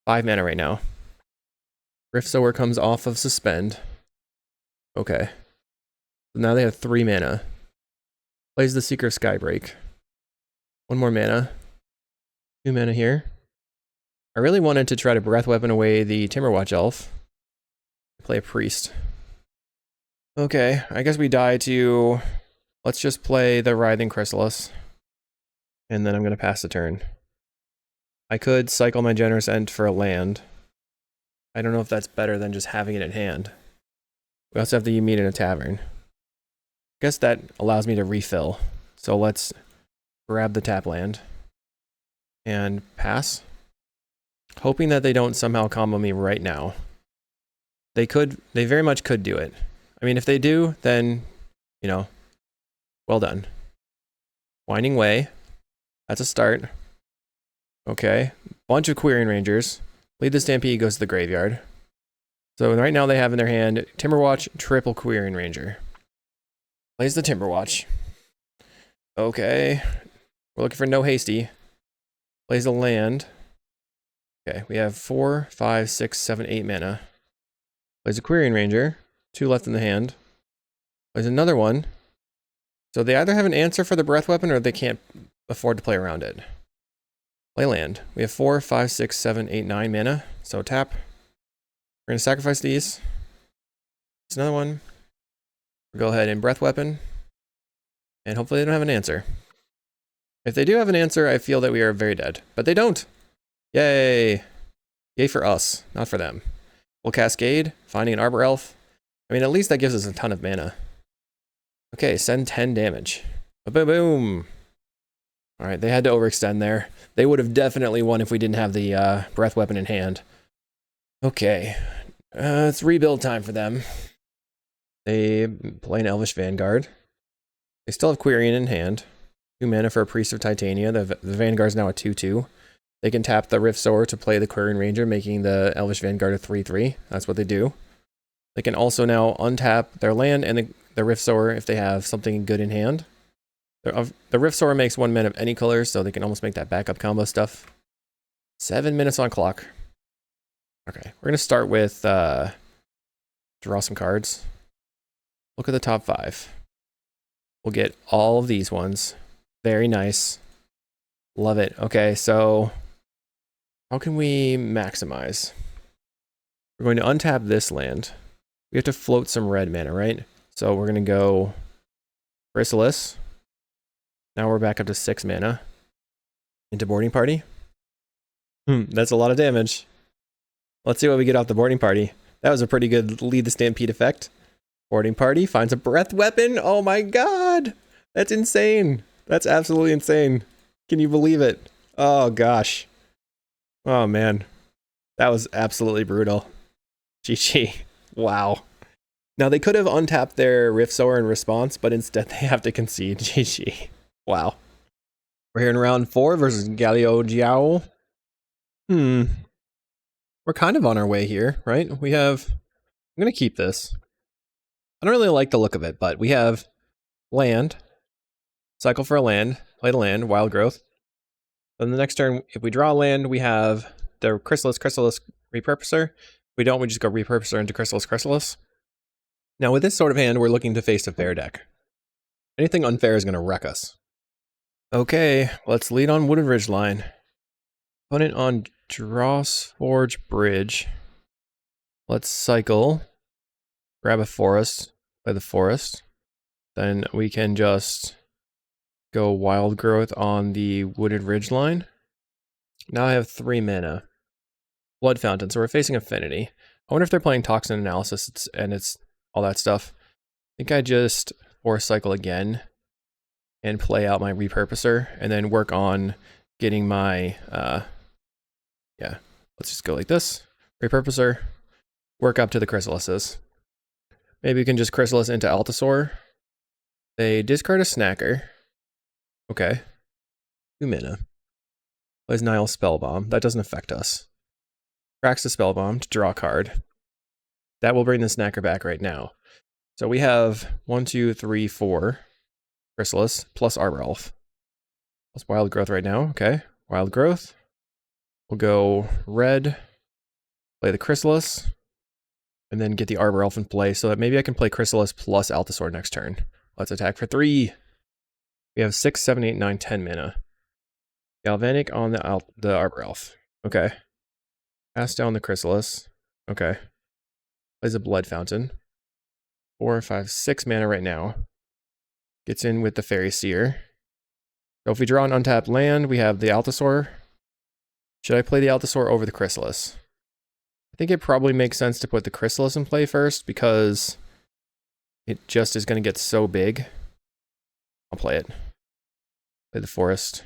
5 mana right now. Rift Sower comes off of Suspend. Okay. So now they have 3 mana. Plays the Seeker Skybreak. 1 more mana. 2 mana here. I really wanted to try to Breath Weapon away the Timberwatch Elf. Play a Priest. Okay, I guess we die to... Let's just play the Writhing Chrysalis. And then I'm going to pass the turn. I could cycle my Generous End for a land. I don't know if that's better than just having it in hand. We also have the meet in a tavern. I guess that allows me to refill. So let's grab the tap land and pass. Hoping that they don't somehow combo me right now. They very much could do it. I mean, if they do, then, you know, well done. Winding Way. That's a start. Okay. Bunch of Querying Rangers. Lead the Stampede goes to the graveyard. So right now they have in their hand Timberwatch, triple Querying Ranger. Plays the Timberwatch. Okay. We're looking for no hasty. Plays a land. Okay, we have 4, 5, 6, 7, 8 mana. Plays a Querying Ranger. 2 left in the hand. Plays another one. So they either have an answer for the Breath Weapon or they can't afford to play around it. Play land. We have 4, 5, 6, 7, 8, 9 mana. So tap. We're going to sacrifice these. It's another one. We'll go ahead and Breath Weapon. And hopefully they don't have an answer. If they do have an answer, I feel that we are very dead. But they don't. Yay. Yay for us, not for them. We'll Cascade, finding an Arbor Elf. I mean, at least that gives us a ton of mana. Okay, send 10 damage. Boom, boom. All right, they had to overextend there. They would have definitely won if we didn't have the Breath Weapon in hand. Okay, it's rebuild time for them. They play an Elvish Vanguard. They still have Querying in hand. 2 mana for a Priest of Titania. The Vanguard's now a 2/2. They can tap the Rift Sower to play the Querying Ranger, making the Elvish Vanguard a 3/3. That's what they do. They can also now untap their land and the Rift Sower if they have something good in hand. The Rift Sower makes 1 mana of any color, so they can almost make that backup combo stuff. 7 minutes on clock. Okay, we're going to start with draw some cards. Look at the top 5. We'll get all of these ones. Very nice. Love it. Okay, so how can we maximize? We're going to untap this land. We have to float some red mana, right? So we're going to go Chrysalis. Now we're back up to 6 mana. Into Boarding Party. That's a lot of damage. Let's see what we get off the Boarding Party. That was a pretty good Lead the Stampede effect. Boarding Party finds a Breath Weapon. Oh my god! That's insane. That's absolutely insane. Can you believe it? Oh gosh. Oh man. That was absolutely brutal. GG. Wow. Now they could have untapped their Rift Sower in response, but instead they have to concede. GG. Wow. We're here in round 4 versus Galio Jiao. We're kind of on our way here, right? I'm gonna keep this. I don't really like the look of it, but we have land, cycle for a land, play the land, wild growth. Then the next turn, if we draw a land, we have the Chrysalis Repurposer. If we don't, we just go Repurposer into Chrysalis. Now with this sort of hand, we're looking to face a fair deck. Anything unfair is going to wreck us. Okay, let's lead on Wooded Ridgeline. Opponent on Drawsforge Bridge. Let's cycle. Grab a forest, play the forest. Then we can just go Wild Growth on the Wooded Ridgeline. Now I have 3 mana. Blood Fountain, so we're facing Affinity. I wonder if they're playing Toxin Analysis and it's all that stuff. I think I just Force Cycle again and play out my Repurposer and then work on getting my, yeah, let's just go like this. Repurposer, work up to the Chrysalises. Maybe we can just Chrysalis into Altasaur. They discard a Snacker. Okay. 2 mana. Plays Nile Spellbomb. That doesn't affect us. Cracks the Spellbomb to draw a card. That will bring the Snacker back right now. So we have 1, 2, 3, 4 Chrysalis plus Arbor Elf. Plus Wild Growth right now. Okay. Wild Growth. We'll go red. Play the Chrysalis. And then get the Arbor Elf in play so that maybe I can play Chrysalis plus Altasaur next turn. Let's attack for 3. We have 6, 7, 8, 9, 10 mana. Galvanic on the Arbor Elf. Okay. Pass down the Chrysalis. Okay. Plays a Blood Fountain. 4, 5, 6 mana right now. Gets in with the Fairy Seer. So if we draw an untapped land, we have the Altasaur. Should I play the Altasaur over the Chrysalis? I think it probably makes sense to put the Chrysalis in play first because it just is going to get so big. I'll play it. Play the Forest.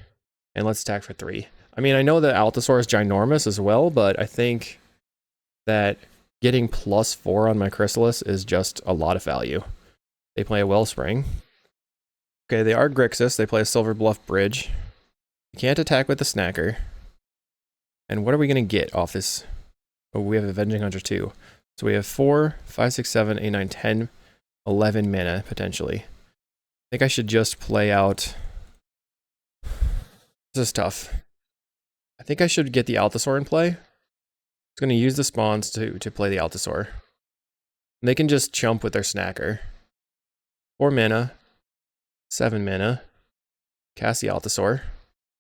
And let's attack for 3. I mean, I know that Allosaur is ginormous as well, but I think that getting +4 on my Chrysalis is just a lot of value. They play a Wellspring. Okay, they are Grixis. They play a Silver Bluff Bridge. You can't attack with the Snacker. And what are we going to get off this? Oh, we have Avenging Hunter too. So we have 4, 5, 6, 7, 8, 9, 10, 11 mana, potentially. I think I should just play out... This is tough. I think I should get the Allosaur in play. It's going to use the spawns to play the Allosaur. And they can just chump with their Snacker. 4 mana. 7 mana. Cast the Allosaur.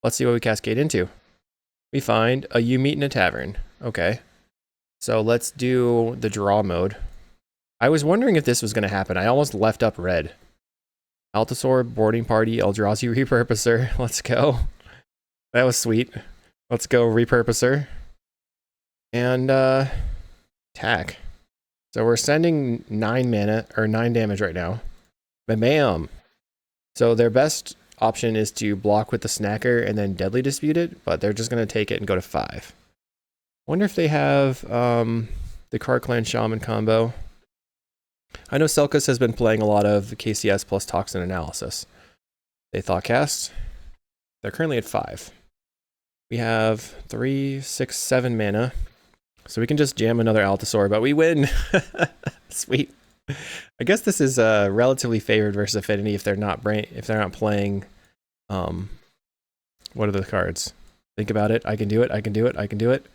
Let's see what we cascade into. We find a You Meet in a Tavern. Okay. So let's do the draw mode. I was wondering if this was going to happen. I almost left up red. Allosaur, Boarding Party, Eldrazi Repurposer. Let's go. That was sweet. Let's go Repurposer. And attack. So we're sending 9 mana, or 9 damage right now. Bam! So their best option is to block with the Snacker and then Deadly Dispute it, but they're just going to take it and go to 5. Wonder if they have the Card Clan Shaman combo. I know Selkas has been playing a lot of KCS plus Toxin Analysis. They Thoughtcast. They're currently at 5. We have 3, 6, 7 mana. So we can just jam another Allosaur, but we win! Sweet. I guess this is relatively favored versus Affinity if they're not playing what are the cards? Think about it. I can do it. I can do it. I can do it.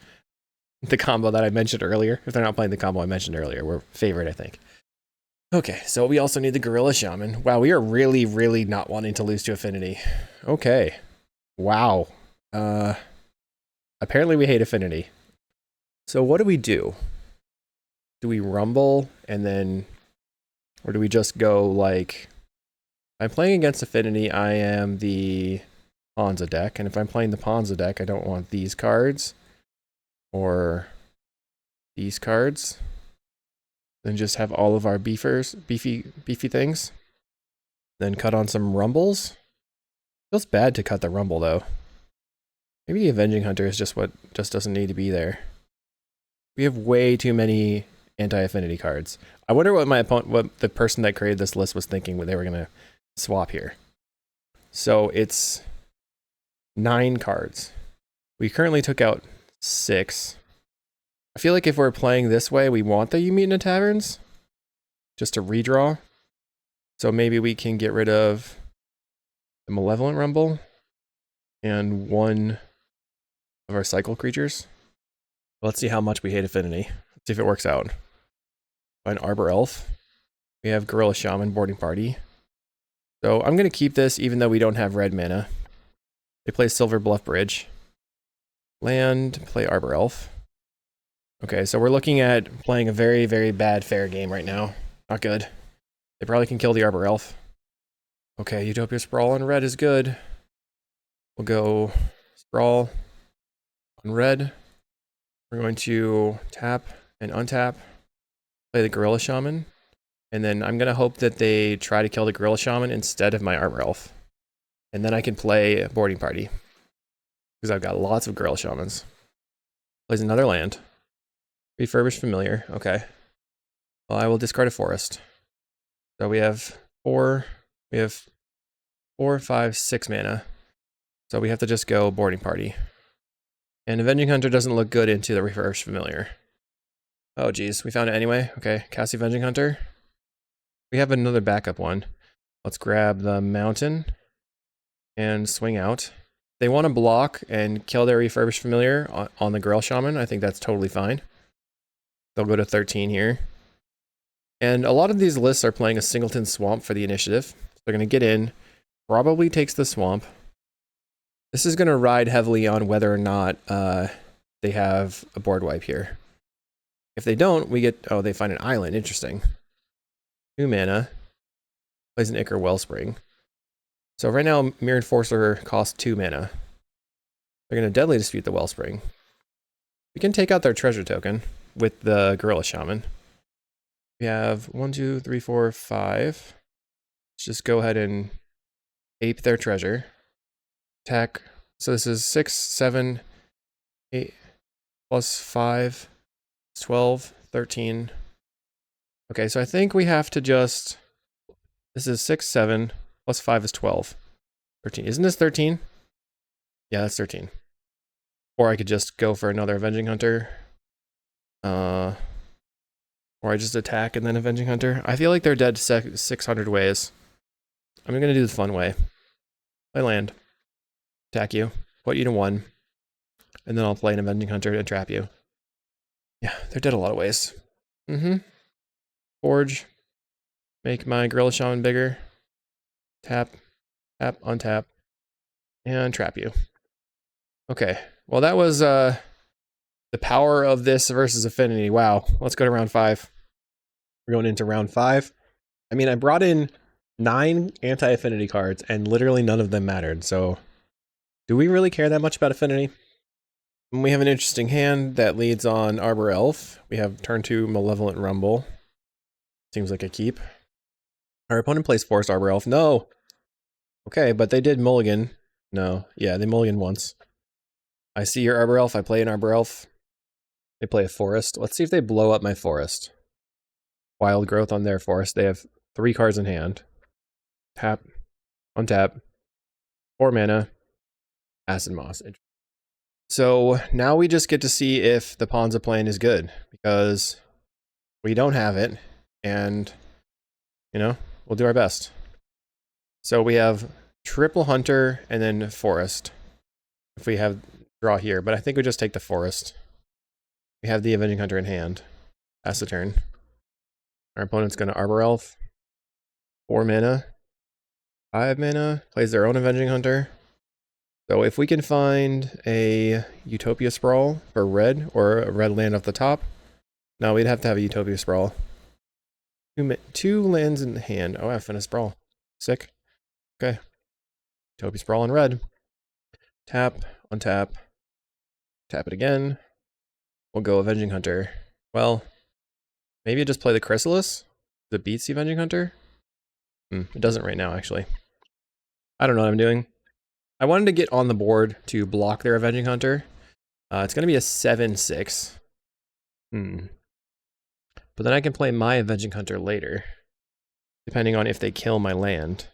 The combo that I mentioned earlier. If they're not playing the combo I mentioned earlier, we're favored, I think. Okay, so we also need the Gorilla Shaman. Wow, we are really, really not wanting to lose to Affinity. Okay. Wow. Apparently we hate Affinity. So what do we do? Do we rumble and then, or do we just go like, if I'm playing against Affinity, I am the Ponza deck, and if I'm playing the Ponza deck, I don't want these cards or these cards. Then just have all of our beefy things. Then cut on some rumbles. Feels bad to cut the rumble though. Maybe the Avenging Hunter is just what just doesn't need to be there. We have way too many anti-affinity cards. I wonder what the person that created this list was thinking when they were gonna swap here. So it's 9 cards. We currently took out 6. I feel like if we're playing this way, we want the You Meet in a Taverns just to redraw. So maybe we can get rid of the Malevolent Rumble and 1 of our cycle creatures. Let's see how much we hate Affinity. Let's see if it works out. An Arbor Elf. We have Gorilla Shaman Boarding Party. So I'm going to keep this even though we don't have red mana. They play Silver Bluff Bridge. Land, play Arbor Elf. Okay, so we're looking at playing a very, very bad fair game right now. Not good. They probably can kill the Arbor Elf. Okay, Utopia Sprawl on red is good. We'll go Sprawl on red. We're going to tap and untap, play the Gorilla Shaman, and then I'm going to hope that they try to kill the Gorilla Shaman instead of my Arbor Elf. And then I can play Boarding Party, because I've got lots of Gorilla Shamans. Plays another land. Refurbished Familiar, okay. Well, I will discard a Forest. So we have 4, 5, 6 mana. So we have to just go Boarding Party. And Avenging Hunter doesn't look good into the Refurbished Familiar. Oh geez, we found it anyway. Okay, cast the Avenging Hunter. We have another backup one. Let's grab the Mountain and swing out. They want to block and kill their Refurbished Familiar on the Gorilla Shaman. I think that's totally fine. They'll go to 13 here. And a lot of these lists are playing a Singleton Swamp for the initiative. They're going to get in, probably takes the Swamp. This is going to ride heavily on whether or not they have a board wipe here. If they don't, we get... Oh, they find an island. Interesting. 2 mana. Plays an Ichor Wellspring. So right now, Mirror Enforcer costs 2 mana. They're going to Deadly Dispute the Wellspring. We can take out their treasure token. with the Gorilla Shaman. We have 1, 2, 3, 4, 5. Let's just go ahead and ape their treasure. Attack. So this is 6, 7, 8, plus 5, 12, 13. Okay, so I think we have to just... This is 6, 7, plus 5 is 12. 13. Isn't this 13? Yeah, that's 13. Or I could just go for another Avenging Hunter. Or I just attack and then Avenging Hunter. I feel like they're dead 600 ways. I'm going to do the fun way. Play land. Attack you. Put you to 1. And then I'll play an Avenging Hunter to trap you. Yeah, they're dead a lot of ways. Forge. Make my Gorilla Shaman bigger. Tap. Tap. Untap. And trap you. Okay. Well, that was the power of this versus Affinity. Wow. Let's go to round 5. We're going into round 5. I mean, I brought in 9 anti-Affinity cards, and literally none of them mattered. So, do we really care that much about Affinity? And we have an interesting hand that leads on Arbor Elf. We have turn 2 Malevolent Rumble. Seems like a keep. Our opponent plays Forest Arbor Elf. No! Okay, but they did mulligan. No. Yeah, they mulligan once. I see your Arbor Elf. I play an Arbor Elf. They play a Forest. Let's see if they blow up my Forest. Wild Growth on their Forest. They have 3 cards in hand. Tap. Untap. 4 mana. Acid Moss. So now we just get to see if the Ponza plan is good. Because we don't have it. And, you know, we'll do our best. So we have triple Hunter and then Forest. If we have draw here. But I think we just take the Forest. We have the Avenging Hunter in hand. Pass the turn. Our opponent's going to Arbor Elf. 4 mana. 5 mana. Plays their own Avenging Hunter. So if we can find a Utopia Sprawl for red, or a red land off the top. No, we'd have to have a Utopia Sprawl. 2 lands in the hand. Oh, I have Finished Sprawl. Sick. Okay. Utopia Sprawl in red. Tap. Untap. Tap it again. We'll go Avenging Hunter. Well, maybe just play the Chrysalis? That beats the Avenging Hunter? It doesn't right now, actually. I don't know what I'm doing. I wanted to get on the board to block their Avenging Hunter. It's going to be a 7/6. But then I can play my Avenging Hunter later, depending on if they kill my land.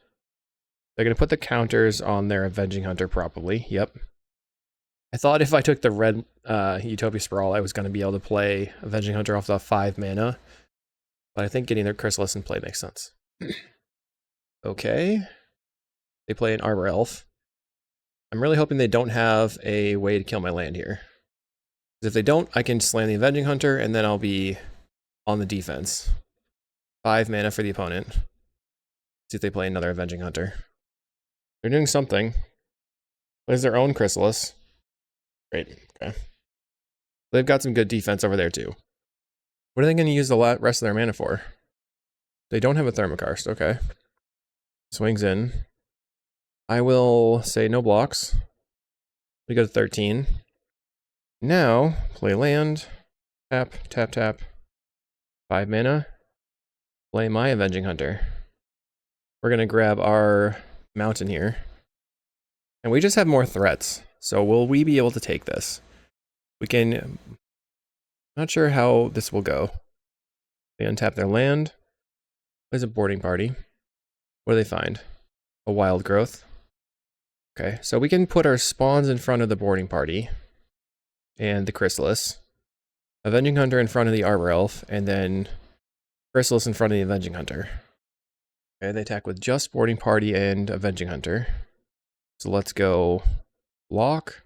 They're going to put the counters on their Avenging Hunter, probably. Yep. I thought if I took the red Utopia Sprawl, I was going to be able to play Avenging Hunter off the 5 mana. But I think getting their Chrysalis in play makes sense. Okay. They play an Arbor Elf. I'm really hoping they don't have a way to kill my land here. If they don't, I can slam the Avenging Hunter, and then I'll be on the defense. 5 mana for the opponent. See if they play another Avenging Hunter. They're doing something. Plays their own Chrysalis. Great. Okay. They've got some good defense over there, too. What are they going to use the rest of their mana for? They don't have a Thermokarst. Okay. Swings in. I will say no blocks. We go to 13. Now, play land. Tap, tap, tap. 5 mana. Play my Avenging Hunter. We're going to grab our mountain here. And we just have more threats. So will we be able to take this? We can... Not sure how this will go. They untap their land. Plays a boarding party. What do they find? A Wild Growth. Okay, so we can put our spawns in front of the boarding party. And the Chrysalis. Avenging Hunter in front of the Arbor Elf. And then Chrysalis in front of the Avenging Hunter. Okay, they attack with just boarding party and Avenging Hunter. So let's go block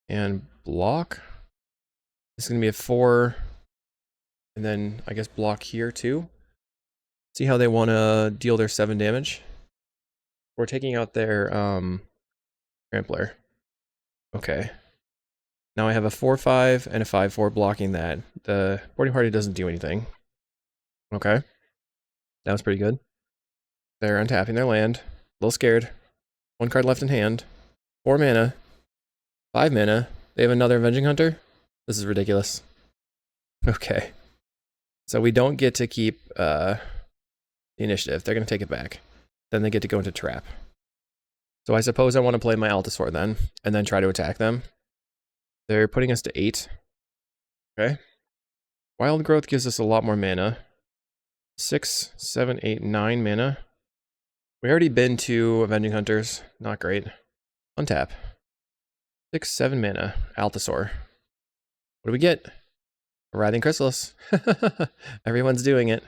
and block. This is going to be a 4. And then I guess block here too. See how they want to deal their 7 damage. We're taking out their Trampler. Okay. Now I have a 4/5 and a 5/4 blocking that. The boarding party doesn't do anything. Okay. That was pretty good. They're untapping their land. A little scared. 1 card left in hand. 4 mana. 5 mana. They have another Avenging Hunter. This is ridiculous. Okay. So we don't get to keep the initiative. They're going to take it back. Then they get to go into trap. So I suppose I want to play my Altasaur then, and then try to attack them. They're putting us to 8. Okay. Wild Growth gives us a lot more mana. 6, 7, 8, 9 mana. We already been to Avenging Hunters. Not great. Untap. 6, 7 mana. Altasaur. What do we get? A Writhing Chrysalis. Everyone's doing it.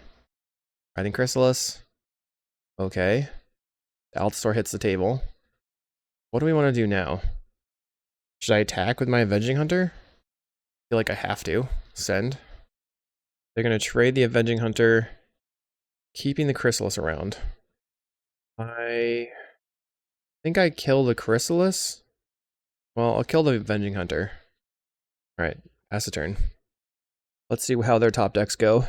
Writhing Chrysalis. Okay. Altasaur hits the table. What do we want to do now? Should I attack with my Avenging Hunter? I feel like I have to. Send. They're going to trade the Avenging Hunter, keeping the Chrysalis around. I think I kill the Chrysalis. Well, I'll kill the Avenging Hunter. Alright, pass a turn. Let's see how their top decks go.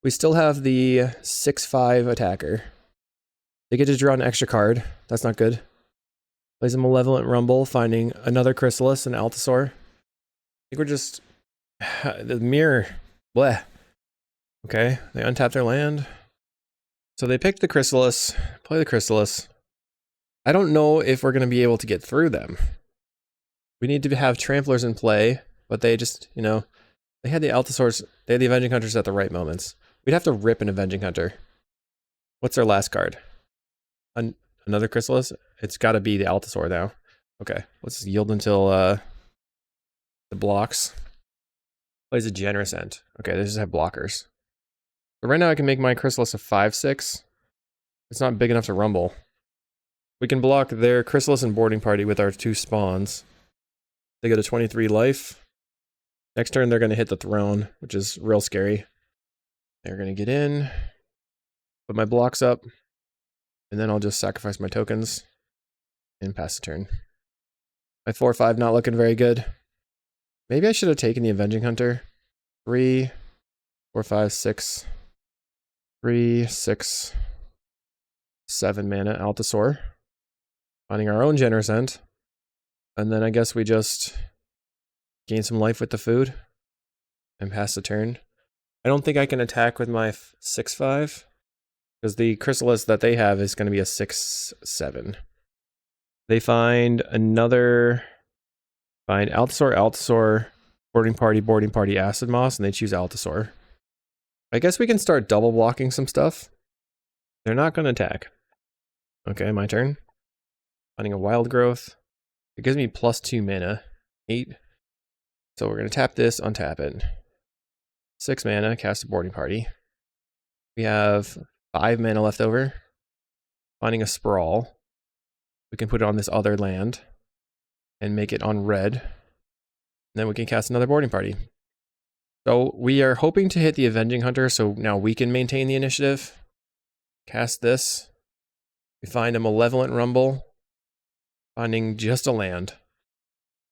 We still have the 6/5 attacker. They get to draw an extra card. That's not good. Plays a Malevolent Rumble, finding another Chrysalis and Altasaur. I think we're just... the mirror. Bleh. Okay, they untap their land. So they pick the Chrysalis, play the Chrysalis. I don't know if we're going to be able to get through them. We need to have Tramplers in play, but they just, you know, they had the Altasaurs, they had the Avenging Hunters at the right moments. We'd have to rip an Avenging Hunter. What's their last card? Another Chrysalis? It's got to be the Altasaur now. Okay, let's yield until the blocks. Plays a Generous End. Okay, they just have blockers. But right now I can make my Chrysalis a 5/6. It's not big enough to rumble. We can block their Chrysalis and Boarding Party with our 2 spawns. They get a 23 life. Next turn they're going to hit the throne, which is real scary. They're going to get in, put my blocks up, and then I'll just sacrifice my tokens and pass the turn. My 4/5 not looking very good. Maybe I should have taken the Avenging Hunter. 3, 4, 5, 6. 3, 6, 7 mana Altasaur. Finding our own Generous End. And then I guess we just gain some life with the food and pass the turn. I don't think I can attack with my 6/5 because the Chrysalis that they have is going to be a 6/7. They find another... Find Altasaur, Boarding Party, Acid Moss, and they choose Altasaur. I guess we can start double blocking some stuff. They're not going to attack. Okay, my turn. Finding a Wild Growth. It gives me +2 mana. 8. So we're going to tap this, untap it. 6 mana, cast a Boarding Party. We have 5 mana left over. Finding a Sprawl. We can put it on this other land and make it on red. And then we can cast another Boarding Party. So we are hoping to hit the Avenging Hunter, so now we can maintain the initiative. Cast this. We find a Malevolent Rumble. Finding just a land.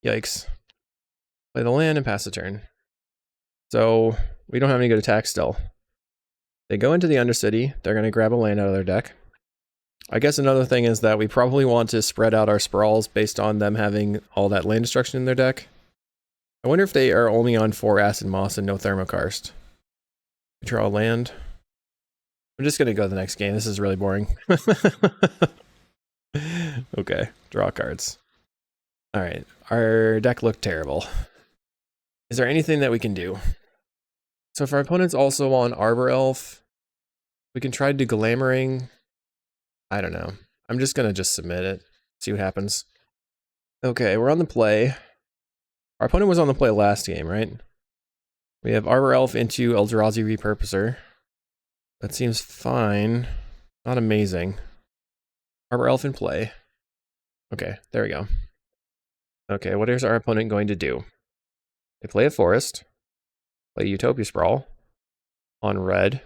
Yikes. Play the land and pass the turn. So we don't have any good attacks still. They go into the Undercity. They're going to grab a land out of their deck. I guess another thing is that we probably want to spread out our sprawls based on them having all that land destruction in their deck. I wonder if they are only on 4 Acid Moss and no Thermokarst. We draw a land. I'm just going to go to the next game. This is really boring. Okay, draw cards. Alright, our deck looked terrible. Is there anything that we can do? So if our opponent's also on Arbor Elf, we can try to do Glamoring. I don't know. I'm just going to submit it. See what happens. Okay, we're on the play. Our opponent was on the play last game, right? We have Arbor Elf into Eldrazi Repurposer. That seems fine. Not amazing. Arbor Elf in play. Okay, there we go. Okay, what is our opponent going to do? They play a Forest. Play Utopia Sprawl. On red.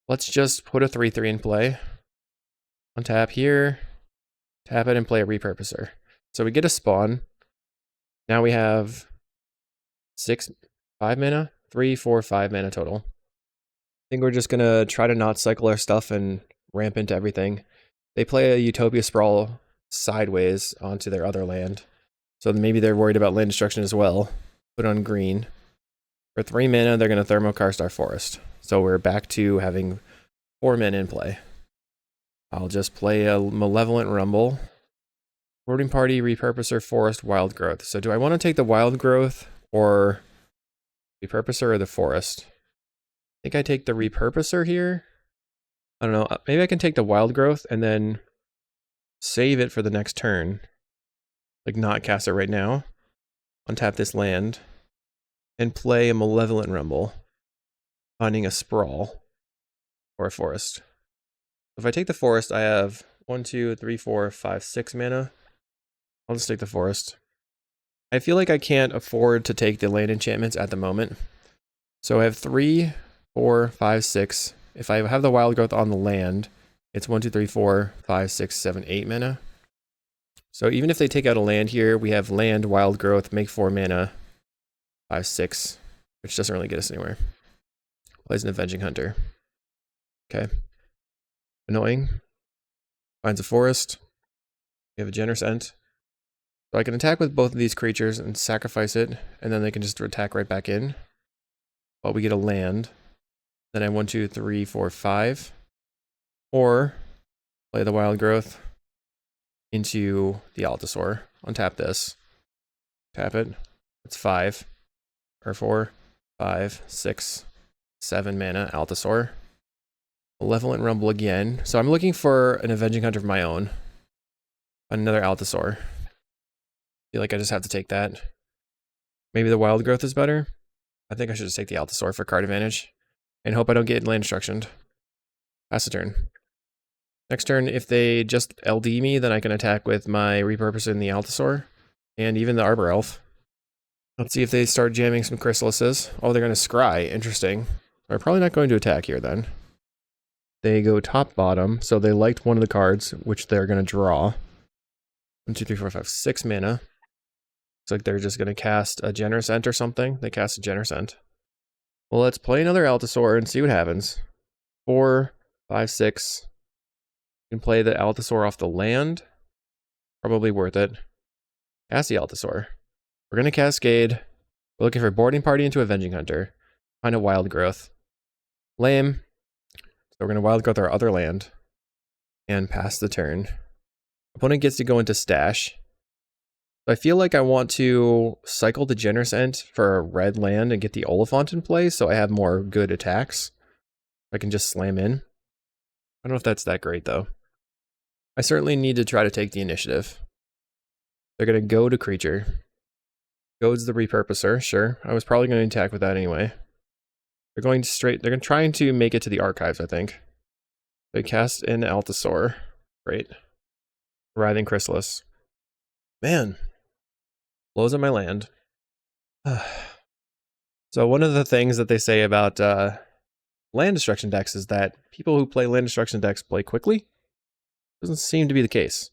Let's just put a 3/3 in play. Untap here, tap it and play a Repurposer. So we get a spawn. Now we have 5 mana? 3, 4, 5 mana total. I think we're just gonna try to not cycle our stuff and ramp into everything. They play a Utopia Sprawl sideways onto their other land. So maybe they're worried about land destruction as well. Put on green. For 3 mana, they're going to Thermokarst our forest. So we're back to having 4 men in play. I'll just play a Malevolent Rumble. Boarding Party, Repurposer, Forest, Wild Growth. So do I want to take the Wild Growth or Repurposer or the Forest? I think I take the Repurposer here. I don't know. Maybe I can take the Wild Growth and then save it for the next turn. Like not cast it right now. Untap this land. And play a Malevolent Rumble. Finding a Sprawl. Or a Forest. If I take the Forest, I have 1, 2, 3, 4, 5, 6 mana. I'll just take the Forest. I feel like I can't afford to take the land enchantments at the moment. So I have 3, 4, 5, 6. If I have the Wild Growth on the land, it's 1, 2, 3, 4, 5, 6, 7, 8 mana. So even if they take out a land here, we have land, Wild Growth, make 4 mana, 5, 6, which doesn't really get us anywhere. Plays an Avenging Hunter. Okay. Annoying. Finds a Forest. We have a Generous Ent. So I can attack with both of these creatures and sacrifice it, and then they can just attack right back in. But we get a land. Then I have 1, 2, 3, 4, 5. Or play the Wild Growth into the Altasaur. Untap this. Tap it. It's 5. Or 4, 5, 6, 7 mana Altasaur. Malevolent Rumble again. So I'm looking for an Avenging Hunter of my own. Another Altasaur. Feel like I just have to take that. Maybe the Wild Growth is better. I think I should just take the Altasaur for card advantage. And hope I don't get land destruction. Pass the turn. Next turn, if they just LD me, then I can attack with my Repurposer in the Altasaur. And even the Arbor Elf. Let's see if they start jamming some Chrysalises. Oh, they're going to scry. Interesting. They're probably not going to attack here then. They go top bottom, so they liked one of the cards, which they're going to draw. 1, 2, 3, 4, 5, 6 mana. Looks like they're just going to cast a Generous Ent or something. They cast a Generous Ent. Well, let's play another Altasaur and see what happens. 4, 5, 6. You can play the Altasaur off the land. Probably worth it. Cast the Altasaur. We're going to Cascade. We're looking for Boarding Party into Avenging Hunter. Find a Wild Growth. Lame. So we're going to Wild Growth our other land. And pass the turn. Opponent gets to go into Stash. So I feel like I want to cycle the Generous Ent for a red land and get the Oliphant in play so I have more good attacks. I can just slam in. I don't know if that's that great though. I certainly need to try to take the initiative. They're going to go to creature. Goes the Repurposer, sure. I was probably going to attack with that anyway. They're going straight, they're trying to make it to the archives, I think. They cast in Altasaur. Great. Writhing Chrysalis. Man. Blows up my land. So one of the things that they say about land destruction decks is that people who play land destruction decks play quickly. Doesn't seem to be the case.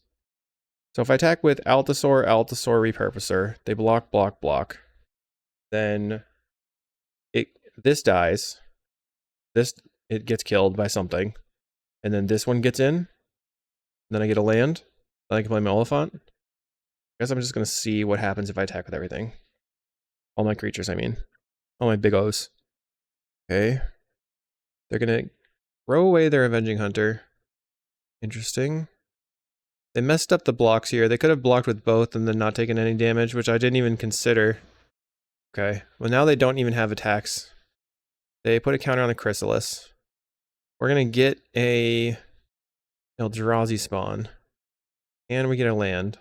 So if I attack with Altasaur, Repurposer, they block, block, block. Then this dies. It gets killed by something. And then this one gets in. Then I get a land. Then I can play my Oliphant. I guess I'm just going to see what happens if I attack with everything. All my creatures, I mean. All my big O's. Okay. They're going to throw away their Avenging Hunter. Interesting. They messed up the blocks here. They could have blocked with both and then not taken any damage, which I didn't even consider. Okay. Well, now they don't even have attacks. They put a counter on the Chrysalis. We're going to get a Eldrazi spawn. And we get a land.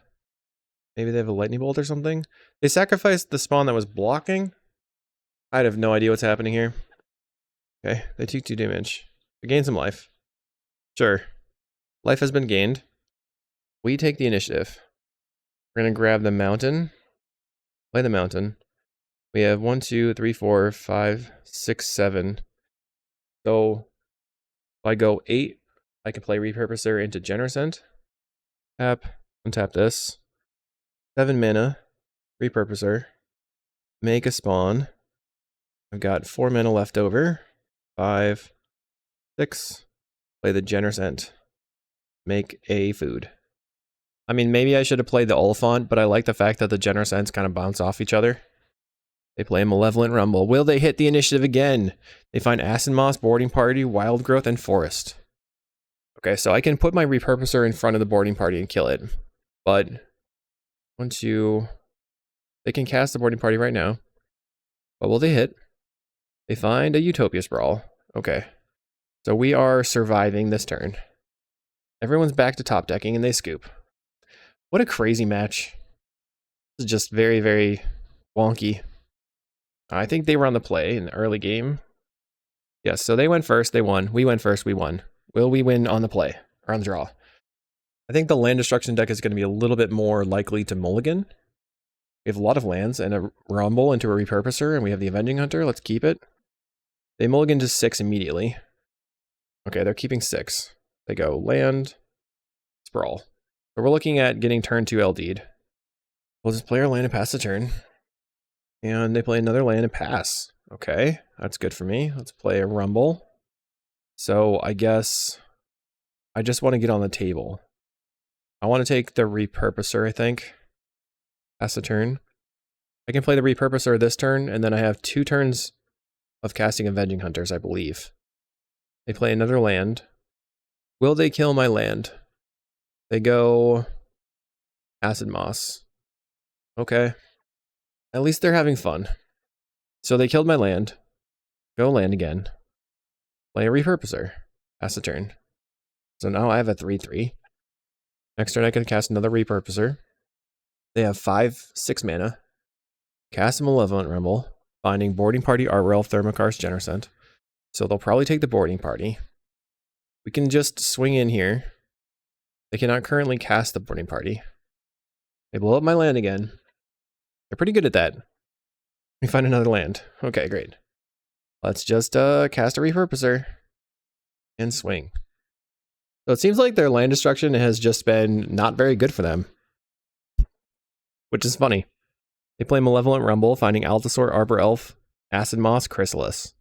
Maybe they have a lightning bolt or something. They sacrificed the spawn that was blocking. I'd have no idea what's happening here. Okay, they took 2 damage. They gained some life. Sure. Life has been gained. We take the initiative. We're going to grab the mountain. Play the mountain. We have 1, 2, 3, 4, 5, 6, 7. So if I go 8, I can play Repurposer into Generous Ent. Tap, untap this. 7 mana, Repurposer, make a spawn. I've got 4 mana left over. 5, 6, play the Generous Ent. Make a food. I mean, maybe I should have played the Oliphant, but I like the fact that the Generous Ents kind of bounce off each other. They play a Malevolent Rumble. Will they hit the initiative again? They find Acid Moss, Boarding Party, Wild Growth, and Forest. Okay, so I can put my Repurposer in front of the Boarding Party and kill it. But once you... They can cast the Boarding Party right now. What will they hit? They find a Utopia Sprawl. Okay. So we are surviving this turn. Everyone's back to top decking and they scoop. What a crazy match. This is just very, very wonky. I think they were on the play in the early game. Yes, so they went first, they won. We went first, we won. Will we win on the play or on the draw? I think the land destruction deck is going to be a little bit more likely to mulligan. We have a lot of lands and a Rumble into a Repurposer, and we have the Avenging Hunter. Let's keep it. They mulligan to 6 immediately. Okay, they're keeping 6. They go land, Sprawl. So we're looking at getting turn 2 LD'd. We'll just play our land and pass the turn. And they play another land and pass. Okay, that's good for me. Let's play a Rumble. So I guess I just want to get on the table. I want to take the Repurposer, I think. Pass the turn. I can play the Repurposer this turn, and then I have 2 turns of casting Avenging Hunters, I believe. They play another land. Will they kill my land? They go Acid Moss. Okay. At least they're having fun. So they killed my land. Go land again. Play a Repurposer. Pass the turn. So now I have a 3/3. Next turn I can cast another Repurposer. They have 5/6 mana. Cast a Malevolent Rumble, finding Boarding Party, Arbor Elf, Thermokarst, Genercent. So they'll probably take the Boarding Party. We can just swing in here. They cannot currently cast the Boarding Party. They blow up my land again. They're pretty good at that. We find another land. Okay, great. Let's just cast a Repurposer and swing. So it seems like their land destruction has just been not very good for them. Which is funny. They play Malevolent Rumble, finding Althasor, Arbor Elf, Acid Moss, Chrysalis.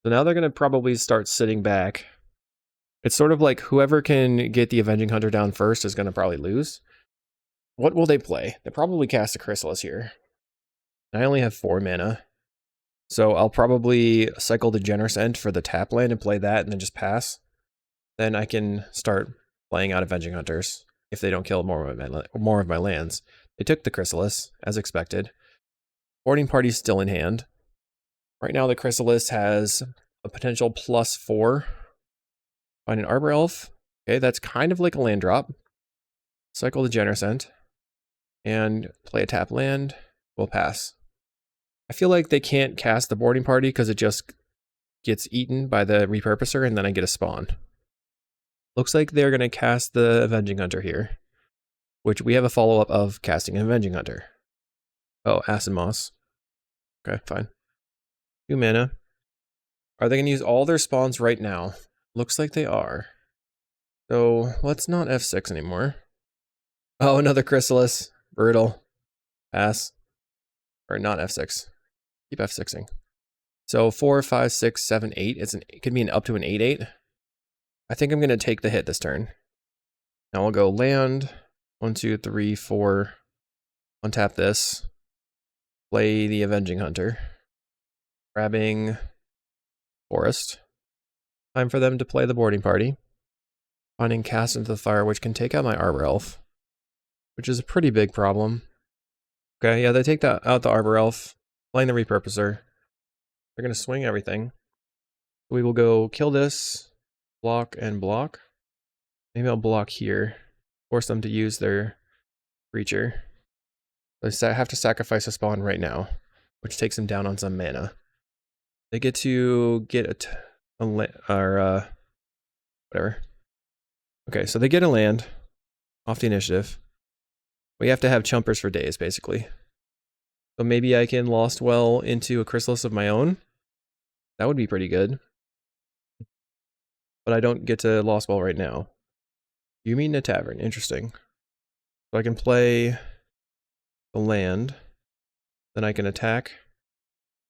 So now they're going to probably start sitting back. It's sort of like whoever can get the Avenging Hunter down first is going to probably lose. What will they play? They probably cast a Chrysalis here. I only have 4 mana. So I'll probably cycle the Genercent for the tap land and play that and then just pass. Then I can start playing out Avenging Hunters if they don't kill more of my lands. They took the Chrysalis, as expected. Boarding Party's still in hand. Right now the Chrysalis has a potential +4. Find an Arbor Elf. Okay, that's kind of like a land drop. Cycle the Genercent. And play a tap land. We'll pass. I feel like they can't cast the Boarding Party because it just gets eaten by the Repurposer and then I get a spawn. Looks like they're going to cast the Avenging Hunter here. Which we have a follow-up of casting an Avenging Hunter. Oh, Acid Moss. Okay, fine. 2 mana. Are they going to use all their spawns right now? Looks like they are. So let's not F6 anymore. Oh, another Chrysalis. Brutal. Pass. Or not F6. Keep F6ing. So 4, 5, 6, 7, 8. It could be up to an 8/8. I think I'm going to take the hit this turn. Now I'll go land. 1, 2, 3, 4. Untap this. Play the Avenging Hunter. Grabbing Forest. Time for them to play the Boarding Party. Finding Cast into the Fire, which can take out my Arbor Elf. Which is a pretty big problem. Okay, yeah, they take out the Arbor Elf. Playing the Repurposer. They're going to swing everything. We will go kill this. Block and block. Maybe I'll block here. Force them to use their creature. They have to sacrifice a spawn right now, which takes them down on some mana. They get to get whatever. Okay, so they get a land off the initiative. We have to have chumpers for days, basically. So maybe I can Lost Well into a Chrysalis of my own. That would be pretty good. But I don't get to Lost Well right now. You mean a tavern. Interesting. So I can play the land. Then I can attack.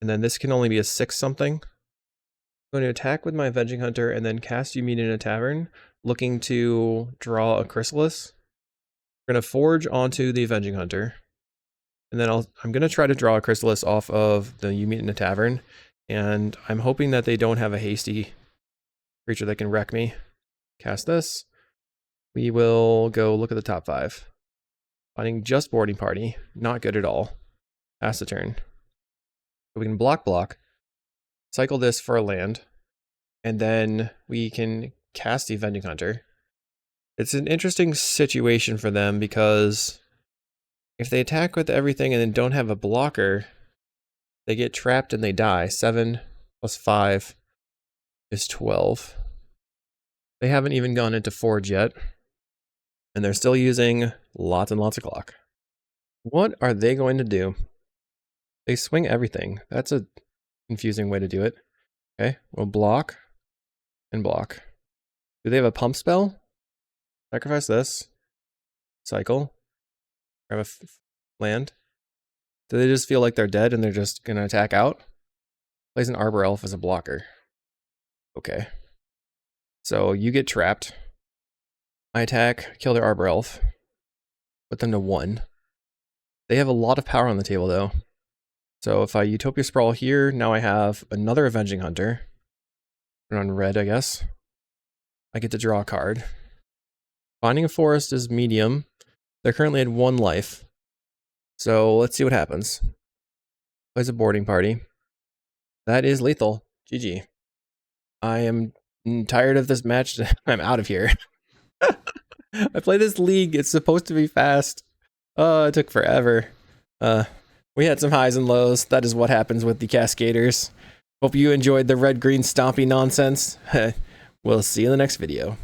And then this can only be a 6 something. I'm going to attack with my Avenging Hunter and then cast You Meet in a Tavern, looking to draw a Chrysalis. We're going to forge onto the Avenging Hunter. And then I'm going to try to draw a Chrysalis off of the You Meet in a Tavern. And I'm hoping that they don't have a hasty creature that can wreck me. Cast this. We will go look at the top 5. Finding just Boarding Party. Not good at all. Pass the turn. So we can block. Cycle this for a land. And then we can cast the Avenging Hunter. It's an interesting situation for them because if they attack with everything and then don't have a blocker, they get trapped and they die. 7 plus 5 is 12. They haven't even gone into Forge yet. And they're still using lots and lots of clock. What are they going to do? They swing everything. That's a confusing way to do it. Okay, we'll block and block. Do they have a pump spell? Sacrifice this. Cycle. Grab a land. Do they just feel like they're dead and they're just going to attack out? Plays an Arbor Elf as a blocker. Okay. So you get trapped. I attack, kill their Arbor Elf. Put them to 1. They have a lot of power on the table though. So if I Utopia Sprawl here, now I have another Avenging Hunter. Put it on red, I guess. I get to draw a card. Finding a Forest is medium. They're currently at 1 life. So let's see what happens. Plays a Boarding Party. That is lethal. GG. I am tired of this match. I'm out of here. I play this league. It's supposed to be fast. Oh, it took forever. We had some highs and lows. That is what happens with the Cascaders. Hope you enjoyed the red-green stompy nonsense. We'll see you in the next video.